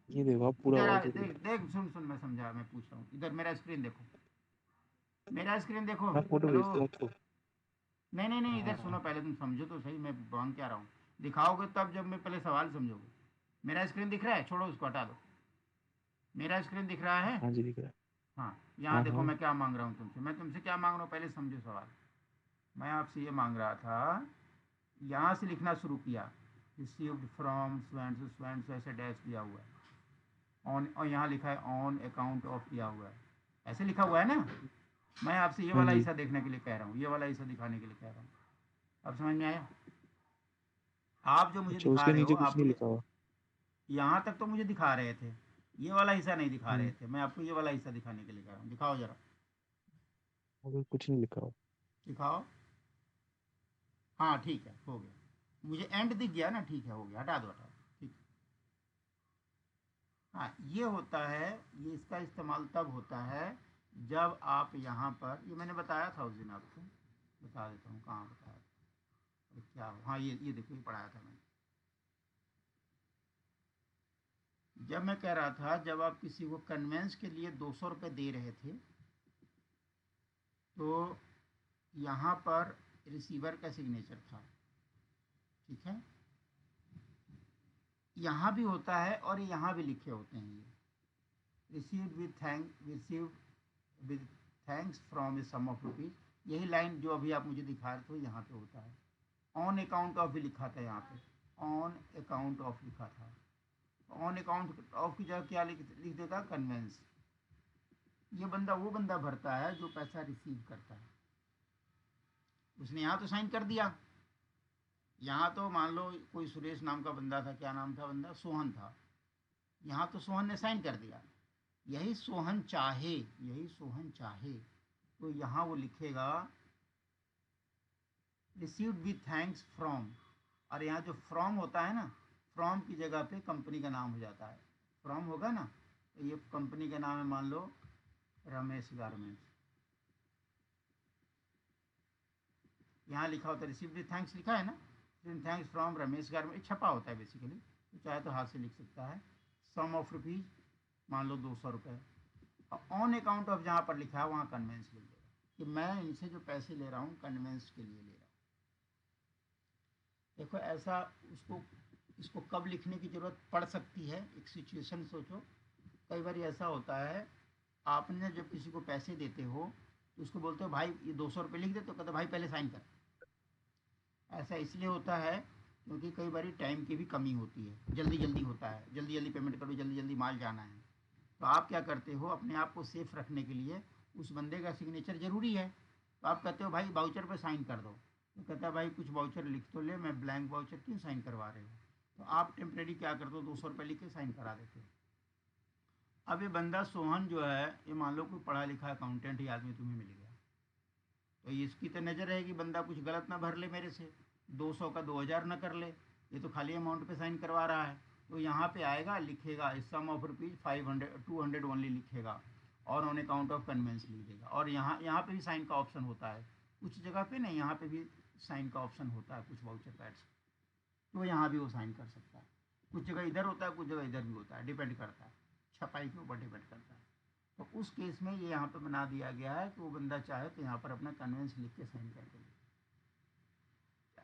ये देखो आप पूरा इधर आ, वाउचर देख दिखा। देख, सुन सुन, मैं समझा, मैं पूछ रहा हूँ, इधर मेरा स्क्रीन देखो, मेरा स्क्रीन देखो। मैं फोटो हेलो, भेजता हूँ आपको। नहीं नहीं नहीं, इधर सुनो हाँ पहले, तुम समझो तो सही, मैं मांग क्या रहा हूँ। दिखाओगे तब जब मैं पहले सवाल समझोगे। मेरा स्क्रीन दिख रहा है, छोड़ो उसको, हटा दो। मेरा स्क्रीन दिख रहा है। हाँ जी दिख रहा है। हाँ, यहाँ हाँ देखो हाँ मैं क्या मांग रहा हूँ तुमसे, मैं तुमसे क्या मांग रहा हूँ, पहले समझो सवाल। मैं आपसे ये मांग रहा था, यहाँ से लिखना शुरू किया, रिसीव्ड फ्रॉम स्वैंड, स्वैंड ऐसे डैश दिया हुआ है, ऑन, और यहाँ लिखा है ऑन अकाउंट ऑफ दिया हुआ है, ऐसे लिखा हुआ है ना। मैं आपसे ये हाँ वाला जी। हिस्सा देखने के लिए कह रहा हूँ, ये वाला हिस्सा दिखाने के लिए कह रहा हूँ। अब समझ में आया? आप जो मुझे अच्छा दिखा उसके रहे हो, नीचे कुछ आप नहीं मुझे लिखा हुआ। यहाँ तक तो मुझे दिखा रहे थे, ये वाला हिस्सा नहीं दिखा रहे हम्म। थे, मैं आपको ये वाला हिस्सा दिखाने के लिए कह रहा हूँ, दिखाओ जरा, और कुछ नहीं लिखा हुआ। दिखाओ। हाँ ठीक है, हो गया, मुझे एंड दिख गया ना, ठीक है, हो गया, हटा दो, हटा दो, ठीक है। हाँ, ये होता है, ये इसका इस्तेमाल तब होता है जब आप यहाँ पर, ये मैंने बताया था उस दिन आपको, बता देता हूँ कहाँ बताया था, अरे क्या हो, हाँ ये देखो, ये पढ़ाया था मैंने। जब मैं कह रहा था, जब आप किसी को कन्वेंस के लिए 200 रुपये दे रहे थे, तो यहाँ पर रिसीवर का सिग्नेचर था, ठीक है, यहाँ भी होता है और यहाँ भी लिखे होते हैं, ये received with thanks from a sum of rupees, यही लाइन जो अभी आप मुझे दिखा रहे थे यहाँ पे होता है। ऑन अकाउंट ऑफ भी लिखा था यहाँ पे, ऑन अकाउंट ऑफ लिखा था, ऑन अकाउंट ऑफ की जगह क्या लिख देता, कन्वेंस। ये बंदा वो बंदा भरता है जो पैसा रिसीव करता है, उसने यहाँ तो साइन कर दिया, यहाँ तो मान लो कोई सुरेश नाम का बंदा था, क्या नाम था बंदा, सोहन था, यहाँ तो सोहन ने साइन कर दिया। यही सोहन चाहे, यही सोहन चाहे तो यहाँ वो लिखेगा रिसीव्ड विथ थैंक्स फ्रॉम, और यहाँ जो फ्रॉम होता है ना, फ्रॉम की जगह पे कंपनी का नाम हो जाता है, फ्रॉम होगा ना, तो ये कंपनी का नाम है, मान लो रमेश गारमेंट्स, यहाँ लिखा होता है रिसीव्ड विथ थैंक्स, लिखा है ना, थैंक्स फ्रॉम रमेश गारमेंट, छपा होता है बेसिकली, तो चाहे तो हाथ से लिख सकता है, सम ऑफ रुपीज़, मान लो 200 रुपये, ऑन अकाउंट ऑफ जहाँ पर लिखा है वहाँ कन्वेंस लिख देगा कि मैं इनसे जो पैसे ले रहा हूँ कन्वेंस के लिए ले रहा हूँ। देखो ऐसा, उसको, इसको कब लिखने की ज़रूरत पड़ सकती है, एक सिचुएशन सोचो, कई बार ऐसा होता है, आपने जब किसी को पैसे देते हो तो उसको बोलते हो भाई ये 200 रुपये लिख दे, तो कहते भाई पहले साइन कर। ऐसा इसलिए होता है क्योंकि कई बार टाइम की भी कमी होती है, जल्दी जल्दी होता है, जल्दी जल्दी पेमेंट करो, जल्दी जल्दी माल जाना है। तो आप क्या करते हो, अपने आप को सेफ रखने के लिए उस बंदे का सिग्नेचर ज़रूरी है, तो आप कहते हो भाई वाउचर पे साइन कर दो। तो कहता है भाई कुछ वाउचर लिख तो ले, मैं ब्लैंक वाउचर क्यों साइन करवा रहे हो। तो आप टेम्प्रेरी क्या करते हो, 200 रुपये लिख के साइन करा देते हो। अब ये बंदा सोहन जो है, ये मान लो कोई पढ़ा लिखा अकाउंटेंट ही आदमी तुम्हें मिल गया, तो इसकी तो नज़र रहेगी बंदा कुछ गलत ना भर ले मेरे से, 200 का 2000 ना कर ले, ये तो खाली अमाउंट पे साइन करवा रहा है। तो यहाँ पे आएगा, लिखेगा सम ऑफ रुपीज़ 500 ओनली लिखेगा, और ऑन अकाउंट ऑफ कन्वेंस लिख देगा। और यहाँ यहाँ पे भी साइन का ऑप्शन होता है, कुछ जगह पे नहीं, यहाँ पे भी साइन का ऑप्शन होता है कुछ वाउचर पैड्स, तो यहाँ भी वो साइन कर सकता है। कुछ जगह इधर होता है, कुछ जगह इधर भी होता है, डिपेंड करता है, छपाई के ऊपर डिपेंड करता है। तो उस केस में ये यहाँ पे बना दिया गया है कि वो बंदा चाहे तो यहाँ पर अपना कन्वेंस लिख के साइन करके ले।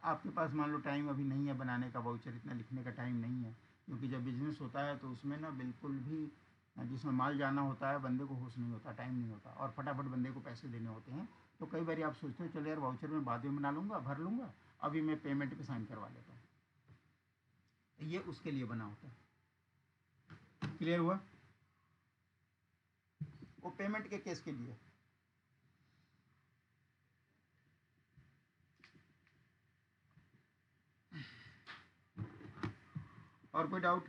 आपके पास मान लो टाइम अभी नहीं है बनाने का वाउचर, इतना लिखने का टाइम नहीं है, क्योंकि जब बिजनेस होता है तो उसमें ना बिल्कुल भी, जिसमें माल जाना होता है, बंदे को होश नहीं होता, टाइम नहीं होता, और फटाफट बंदे को पैसे देने होते हैं। तो कई बार आप सोचते हो चलो यार वाउचर में बाद में बना लूँगा, भर लूँगा, अभी मैं पेमेंट पे साइन करवा लेता हूँ। ये उसके लिए बना होता है। क्लियर हुआ? वो पेमेंट के केस के लिए। और कोई डाउट?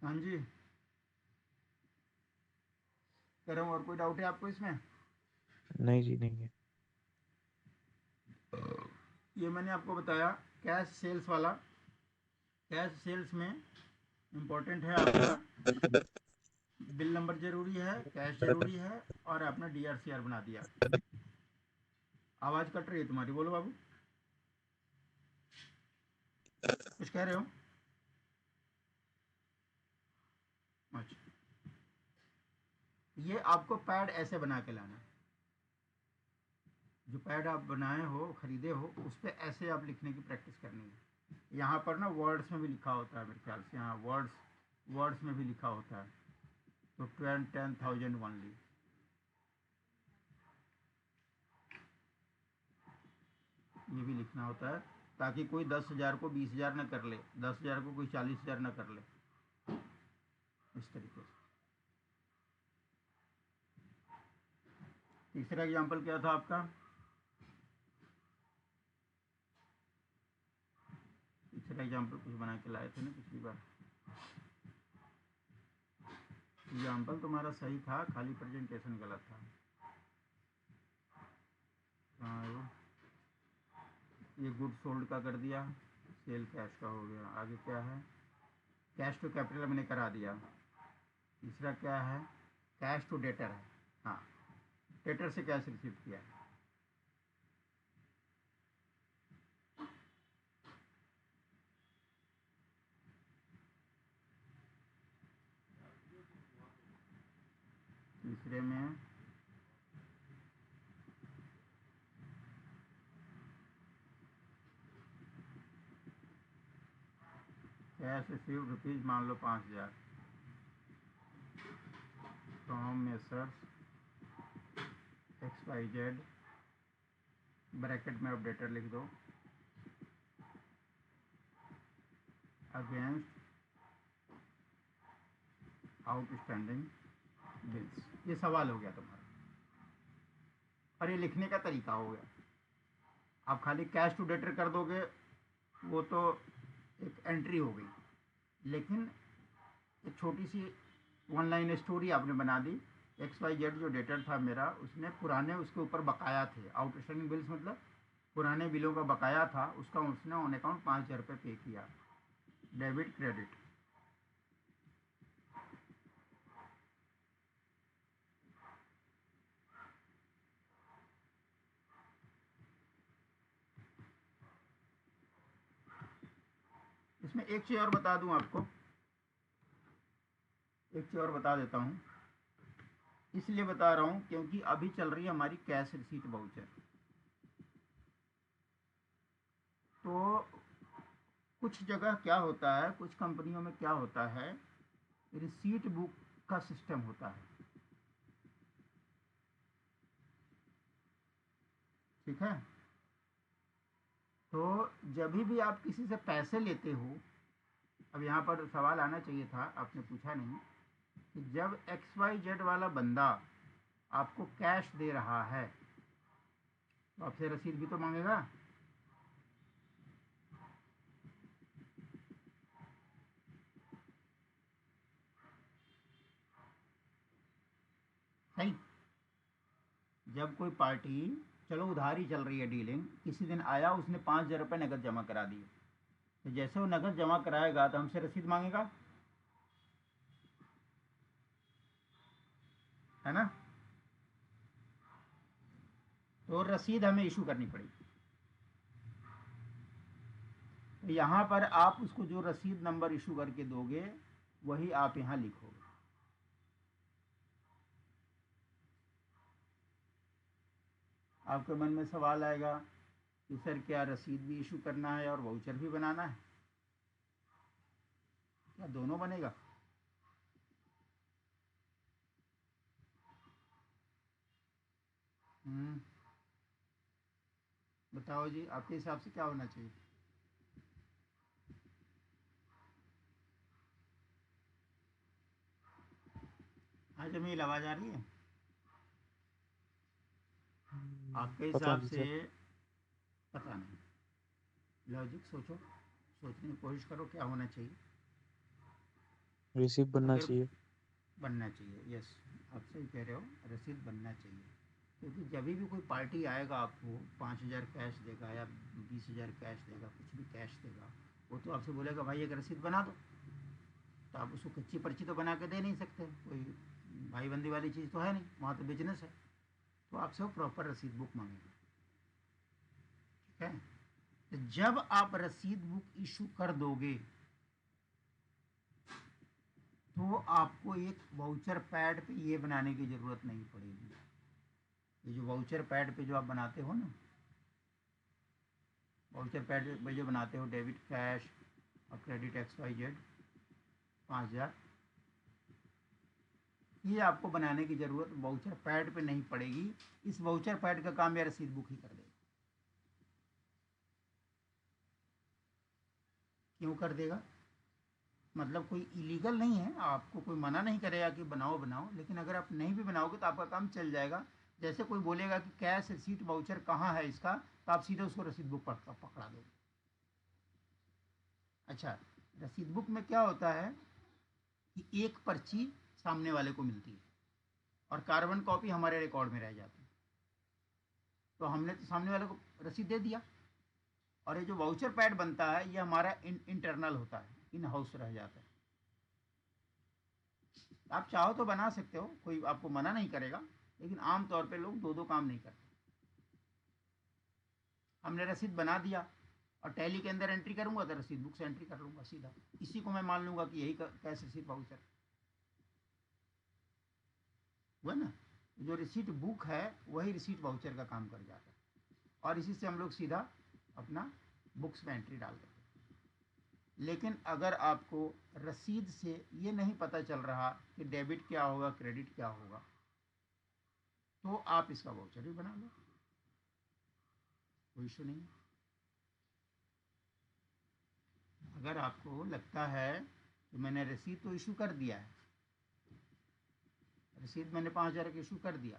हाँ जी, कह रहा हूँ और कोई डाउट है आपको इसमें? नहीं जी, नहीं है। ये मैंने आपको बताया कैश सेल्स वाला। कैश सेल्स में इम्पोर्टेंट है आपका बिल नंबर जरूरी है, कैश जरूरी है, और आपने DRCR बना दिया। आवाज़ कट रही है तुम्हारी, बोलो बाबू, कुछ कह रहे हो? अच्छा, ये आपको पैड ऐसे बना के लाना है, जो पैड आप बनाए हो, खरीदे हो, उस पर ऐसे आप लिखने की प्रैक्टिस करनी है। यहाँ पर ना वर्ड्स में भी लिखा होता है मेरे ख्याल से, यहाँ वर्ड्स में भी लिखा होता है, तो 10,000 ओनली, ये भी लिखना होता है, ताकि कोई 10,000 को 20,000 ना कर ले, 10,000 को कोई 40,000 ना कर ले, इस तरीके से। तीसरा एग्जाम्पल क्या था आपका? तीसरा एग्जाम्पल कुछ बना के लाए थे ना पिछली बार। एग्जाम्पल तुम्हारा सही था, खाली प्रेजेंटेशन गलत था। हाँ, ये गुड सोल्ड का कर दिया, सेल कैश का हो गया। आगे क्या है? कैश टू कैपिटल मैंने करा दिया। तीसरा क्या है? कैश टू डेटर है, हाँ, डेटर से कैश रिसीव किया। तीसरे में कैश रिसीव रुपीज़ मान लो 5,000 फ्रॉम मेसर्स XYZ, ब्रैकेट में अपडेटर लिख दो, अगेंस्ट आउटस्टैंडिंग बिल्स। ये सवाल हो गया तुम्हारा, और ये लिखने का तरीका हो गया। आप खाली कैश टू डेटर कर दोगे, वो तो एक एंट्री हो गई, लेकिन एक छोटी सी 1 लाइन स्टोरी आपने बना दी। XYZ जो डेटर था मेरा, उसने पुराने, उसके ऊपर बकाया थे, आउटस्टैंडिंग बिल्स मतलब पुराने बिलों का बकाया था, उसका उसने ऑन अकाउंट 5,000 रुपये पे किया, डेबिट क्रेडिट। इसमें एक चीज़ और बता दूं आपको, एक चीज़ और बता देता हूँ, इसलिए बता रहा हूँ क्योंकि अभी चल रही है हमारी कैश रिसीट वाउचर। तो कुछ जगह क्या होता है, कुछ कंपनियों में क्या होता है, रिसीट बुक का सिस्टम होता है, ठीक है। तो जब भी आप किसी से पैसे लेते हो, अब यहाँ पर सवाल आना चाहिए था, आपने पूछा नहीं, कि जब XYZ वाला बंदा आपको कैश दे रहा है तो आपसे रसीद भी तो मांगेगा। सही। जब कोई पार्टी, चलो उधारी चल रही है डीलिंग, किसी दिन आया उसने 5,000 रुपये नकद जमा करा दिए, तो जैसे वो नकद जमा कराएगा तो हमसे रसीद मांगेगा, है ना। तो रसीद हमें इशू करनी पड़ेगी। तो यहाँ पर आप उसको जो रसीद नंबर इशू करके दोगे वही आप यहाँ लिखोगे। आपके मन में सवाल आएगा कि सर क्या रसीद भी इशू करना है और वाउचर भी बनाना है, क्या दोनों बनेगा? बताओ जी, आपके हिसाब से क्या होना चाहिए? हाँ जमील, आवाज़ आ रही है? आपके पता हिसाब नहीं से सर। पता नहीं, लॉजिक सोचो, सोचने की कोशिश करो क्या होना चाहिए। रिसीव बनना अगर चाहिए। बनना चाहिए, यस, आप सही कह रहे हो, रसीद बनना चाहिए। क्योंकि जब भी कोई पार्टी आएगा आपको 5,000 कैश देगा या 20,000 कैश देगा, कुछ भी कैश देगा, वो तो आपसे बोलेगा भाई एक रसीद बना दो। तो आप उसको कच्ची पर्ची तो बना के दे नहीं सकते, कोई भाईबंदी वाली चीज़ तो है नहीं, वहाँ तो बिजनेस है। तो आपसे वो प्रॉपर रसीद बुक मांगेगा, ठीक है। तो जब आप रसीद बुक इशू कर दोगे तो आपको एक वाउचर पैड पे ये बनाने की ज़रूरत नहीं पड़ेगी। ये जो वाउचर पैड पे जो आप बनाते हो ना, वाउचर पैड पे जो बनाते हो, डेबिट कैश और क्रेडिट XYZ 5,000, ये आपको बनाने की ज़रूरत वाउचर पैड पे नहीं पड़ेगी। इस वाउचर पैड का काम ये रसीद बुक ही कर देगा। क्यों कर देगा? मतलब कोई इलीगल नहीं है, आपको कोई मना नहीं करेगा कि बनाओ बनाओ, लेकिन अगर आप नहीं भी बनाओगे तो आपका काम चल जाएगा। जैसे कोई बोलेगा कि कैश रिसीट वाउचर कहाँ है इसका, तो आप सीधे उसको रसीद बुक पकड़ा दोगे। अच्छा, रसीद बुक में क्या होता है कि एक पर्ची सामने वाले को मिलती है और कार्बन कॉपी हमारे रिकॉर्ड में रह जाती है। तो हमने तो सामने वाले को रसीद दे दिया, और ये जो वाउचर पैड बनता है ये हमारा इंटरनल होता है, इन हाउस रह जाता है। आप चाहो तो बना सकते हो, कोई आपको मना नहीं करेगा, लेकिन आमतौर पे लोग दो दो काम नहीं करते। हमने रसीद बना दिया और टैली के अंदर एंट्री करूंगा तो रसीद बुक से एंट्री कर लूंगा सीधा, इसी को मैं मान लूंगा कि यही कैश रिसीट वाउचर हुआ ना। जो रिसीट बुक है वही रिसीट वाउचर का काम कर जाता है, और इसी से हम लोग सीधा अपना बुक्स में एंट्री डाल देते हैं। लेकिन अगर आपको रसीद से ये नहीं पता चल रहा कि डेबिट क्या होगा क्रेडिट क्या होगा, तो आप इसका वाउचर भी बना लो, कोई इशू नहीं। अगर आपको लगता है कि मैंने रसीद तो इशू कर दिया है, रसीद मैंने 5,000 का इशू कर दिया,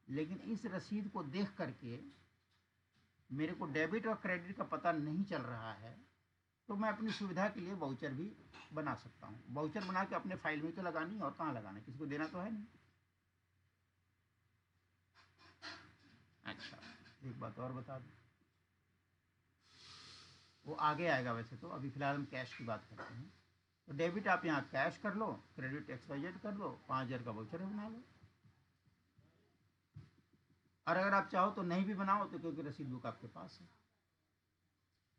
लेकिन इस रसीद को देख करके मेरे को डेबिट और क्रेडिट का पता नहीं चल रहा है, तो मैं अपनी सुविधा के लिए वाउचर भी बना सकता हूँ। वाउचर बना के अपने फाइल में तो लगानी, और कहाँ लगाना, किसी को देना तो है नहीं। अच्छा, एक बात और बता दूँ, वो आगे आएगा, वैसे तो अभी फ़िलहाल हम कैश की बात करते हैं। तो डेबिट आप यहाँ कैश कर लो, क्रेडिट XYZ कर लो, 5,000 का वाउचर बना लो। और अगर आप चाहो तो नहीं भी बनाओ, तो क्योंकि रसीद बुक आपके पास है।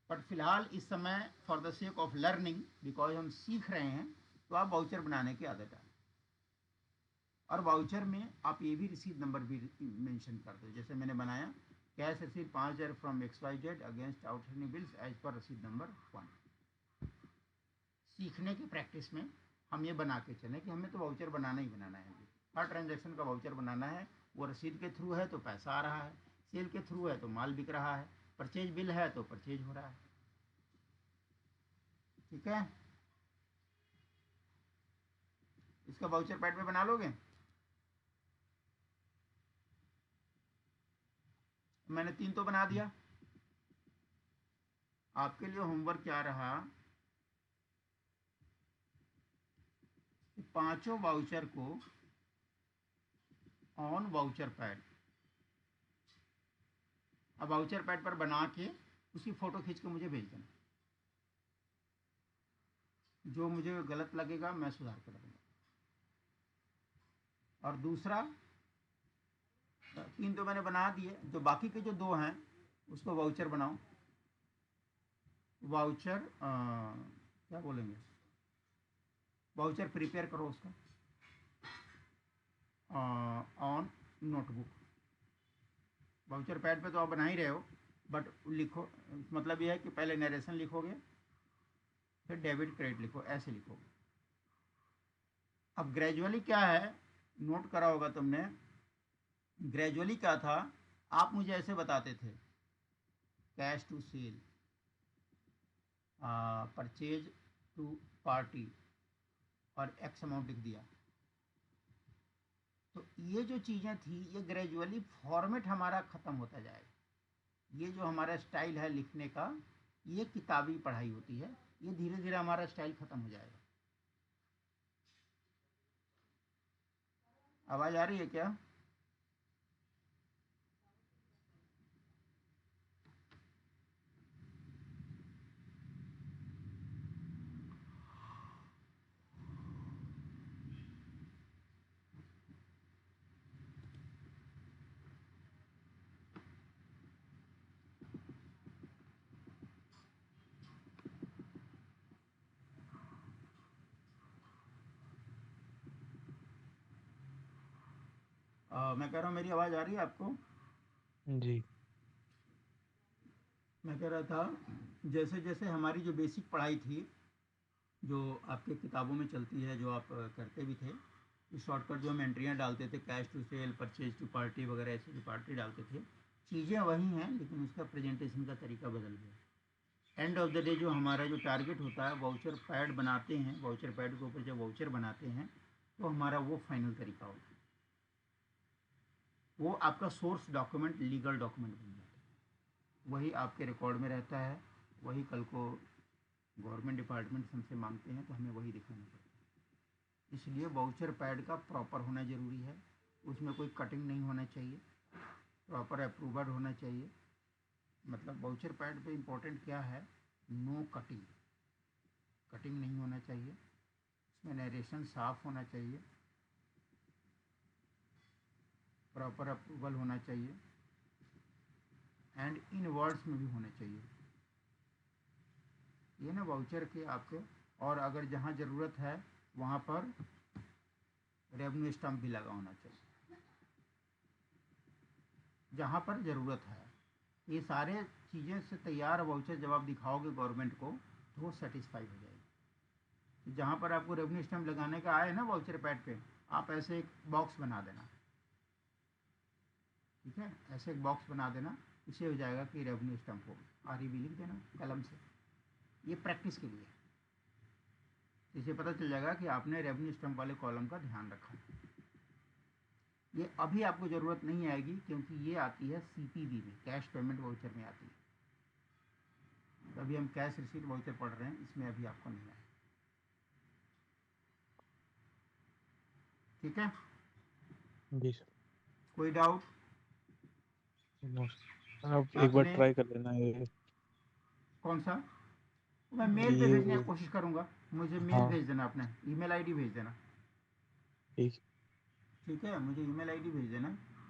बट फिलहाल इस समय for the sake of learning, because हम सीख रहे हैं, तो आप वाउचर बनाने की आदत है। और वाउचर में आप ये भी रसीद नंबर भी मेंशन कर दो, जैसे मैंने बनाया, कैश रसीद 5,000 from XYZ against outstanding bills as per रसीद नंबर 1। सीखने की प्रैक्टिस में हम ये बना के चलें कि हमें तो वाउचर बनाना ही बनाना है। हर ट्रांजैक्शन का वाउचर बनाना है। वो रसीद के थ्रू है तो पैसा आ रहा है, सेल के थ्रू है तो माल बिक रहा है, परचेज बिल है तो परचेज हो रहा है। ठीक है, इसका वाउचर पैड पे बना लोगे? मैंने 3 तो बना दिया। आपके लिए होमवर्क क्या रहा, पांचों वाउचर को ऑन वाउचर पैड, अब वाउचर पैड पर बना के उसकी फ़ोटो खींच के मुझे भेज देना। जो मुझे गलत लगेगा मैं सुधार कर दूँगा। और दूसरा, 3 तो मैंने बना दिए, जो बाकी के जो 2 हैं उसको वाउचर बनाओ। वाउचर क्या बोलेंगे, वाउचर प्रिपेयर करो उसका ऑन नोटबुक। वाउचर पैड पे तो आप बना ही रहे हो, बट लिखो, मतलब यह है कि पहले नरेशन लिखोगे, फिर डेबिट क्रेडिट लिखो, ऐसे लिखोगे। अब ग्रेजुअली क्या है, नोट करा होगा तुमने, ग्रेजुअली क्या था, आप मुझे ऐसे बताते थे, cash to sale, purchase to party, और एक्स अमाउंट लिख दिया। तो ये जो चीज़ें थी, ये ग्रेजुअली फॉर्मेट हमारा ख़त्म होता जाएगा। ये जो हमारा स्टाइल है लिखने का, ये किताबी पढ़ाई होती है, ये धीरे धीरे हमारा स्टाइल ख़त्म हो जाएगा। आवाज़ आ रही है क्या? मैं कह रहा हूँ, मेरी आवाज़ आ रही है आपको? जी। मैं कह रहा था, जैसे जैसे हमारी जो बेसिक पढ़ाई थी, जो आपके किताबों में चलती है, जो आप करते भी थे, शॉर्टकट जो हम एंट्रियाँ डालते थे, cash to sale, purchase to party वगैरह, ऐसे जो पार्टी डालते थे, चीज़ें वही हैं, लेकिन उसका प्रेजेंटेशन का तरीका बदल गया। एंड ऑफ द डे जो हमारा जो टारगेट होता है, वाउचर पैड बनाते हैं, वाउचर पैड के ऊपर जब वाउचर बनाते हैं तो हमारा वो फाइनल तरीका होता है, वो आपका सोर्स डॉक्यूमेंट, लीगल डॉक्यूमेंट बन जाता है, वही आपके रिकॉर्ड में रहता है, वही कल को गवर्नमेंट डिपार्टमेंट हमसे मांगते हैं तो हमें वही दिखाना पड़ता है। इसलिए वाउचर पैड का प्रॉपर होना ज़रूरी है, उसमें कोई कटिंग नहीं होना चाहिए, प्रॉपर अप्रूवल होना चाहिए। मतलब वाउचर पैड पे इम्पोर्टेंट क्या है, नो कटिंग, कटिंग नहीं होना चाहिए, उसमें नरेशन साफ होना चाहिए, प्रॉपर अप्रूवल होना चाहिए, एंड इन वर्ड्स में भी होना चाहिए। ये ना वाउचर के आपके, और अगर जहाँ ज़रूरत है वहाँ पर रेवेन्यू स्टम्प भी लगा होना चाहिए, जहाँ पर ज़रूरत है। ये सारे चीज़ें से तैयार वाउचर जब आप दिखाओगे गवर्नमेंट को तो वो सेटिस्फाई हो जाएगी। जहाँ पर आपको रेवेन्यू स्टम्प लगाने का आए ना वाउचर पैड पे, आप ऐसे एक बॉक्स बना देना, ठीक है, ऐसे एक बॉक्स बना देना, इससे हो जाएगा कि रेवेन्यू स्टम्प हो, REV लिख देना कलम से। ये प्रैक्टिस के लिए, इससे पता चल जाएगा कि आपने रेवेन्यू स्टम्प वाले कॉलम का ध्यान रखा। ये अभी आपको ज़रूरत नहीं आएगी, क्योंकि ये आती है CPV में, कैश पेमेंट वाउचर में आती है। अभी हम कैश रिसीट वाउचर पढ़ रहे हैं, इसमें अभी आपको नहीं आएगा। ठीक है, जी सर। कोई डाउट? नो सर, आप एक बार आपने ट्राई कर लेना ये। कौन सा? मैं मेल पे भेजने की ये कोशिश करूँगा, मुझे मेल हाँ भेज देना, अपना email ID भेज देना। ठीक। ठीक है, मुझे email ID भेज देना,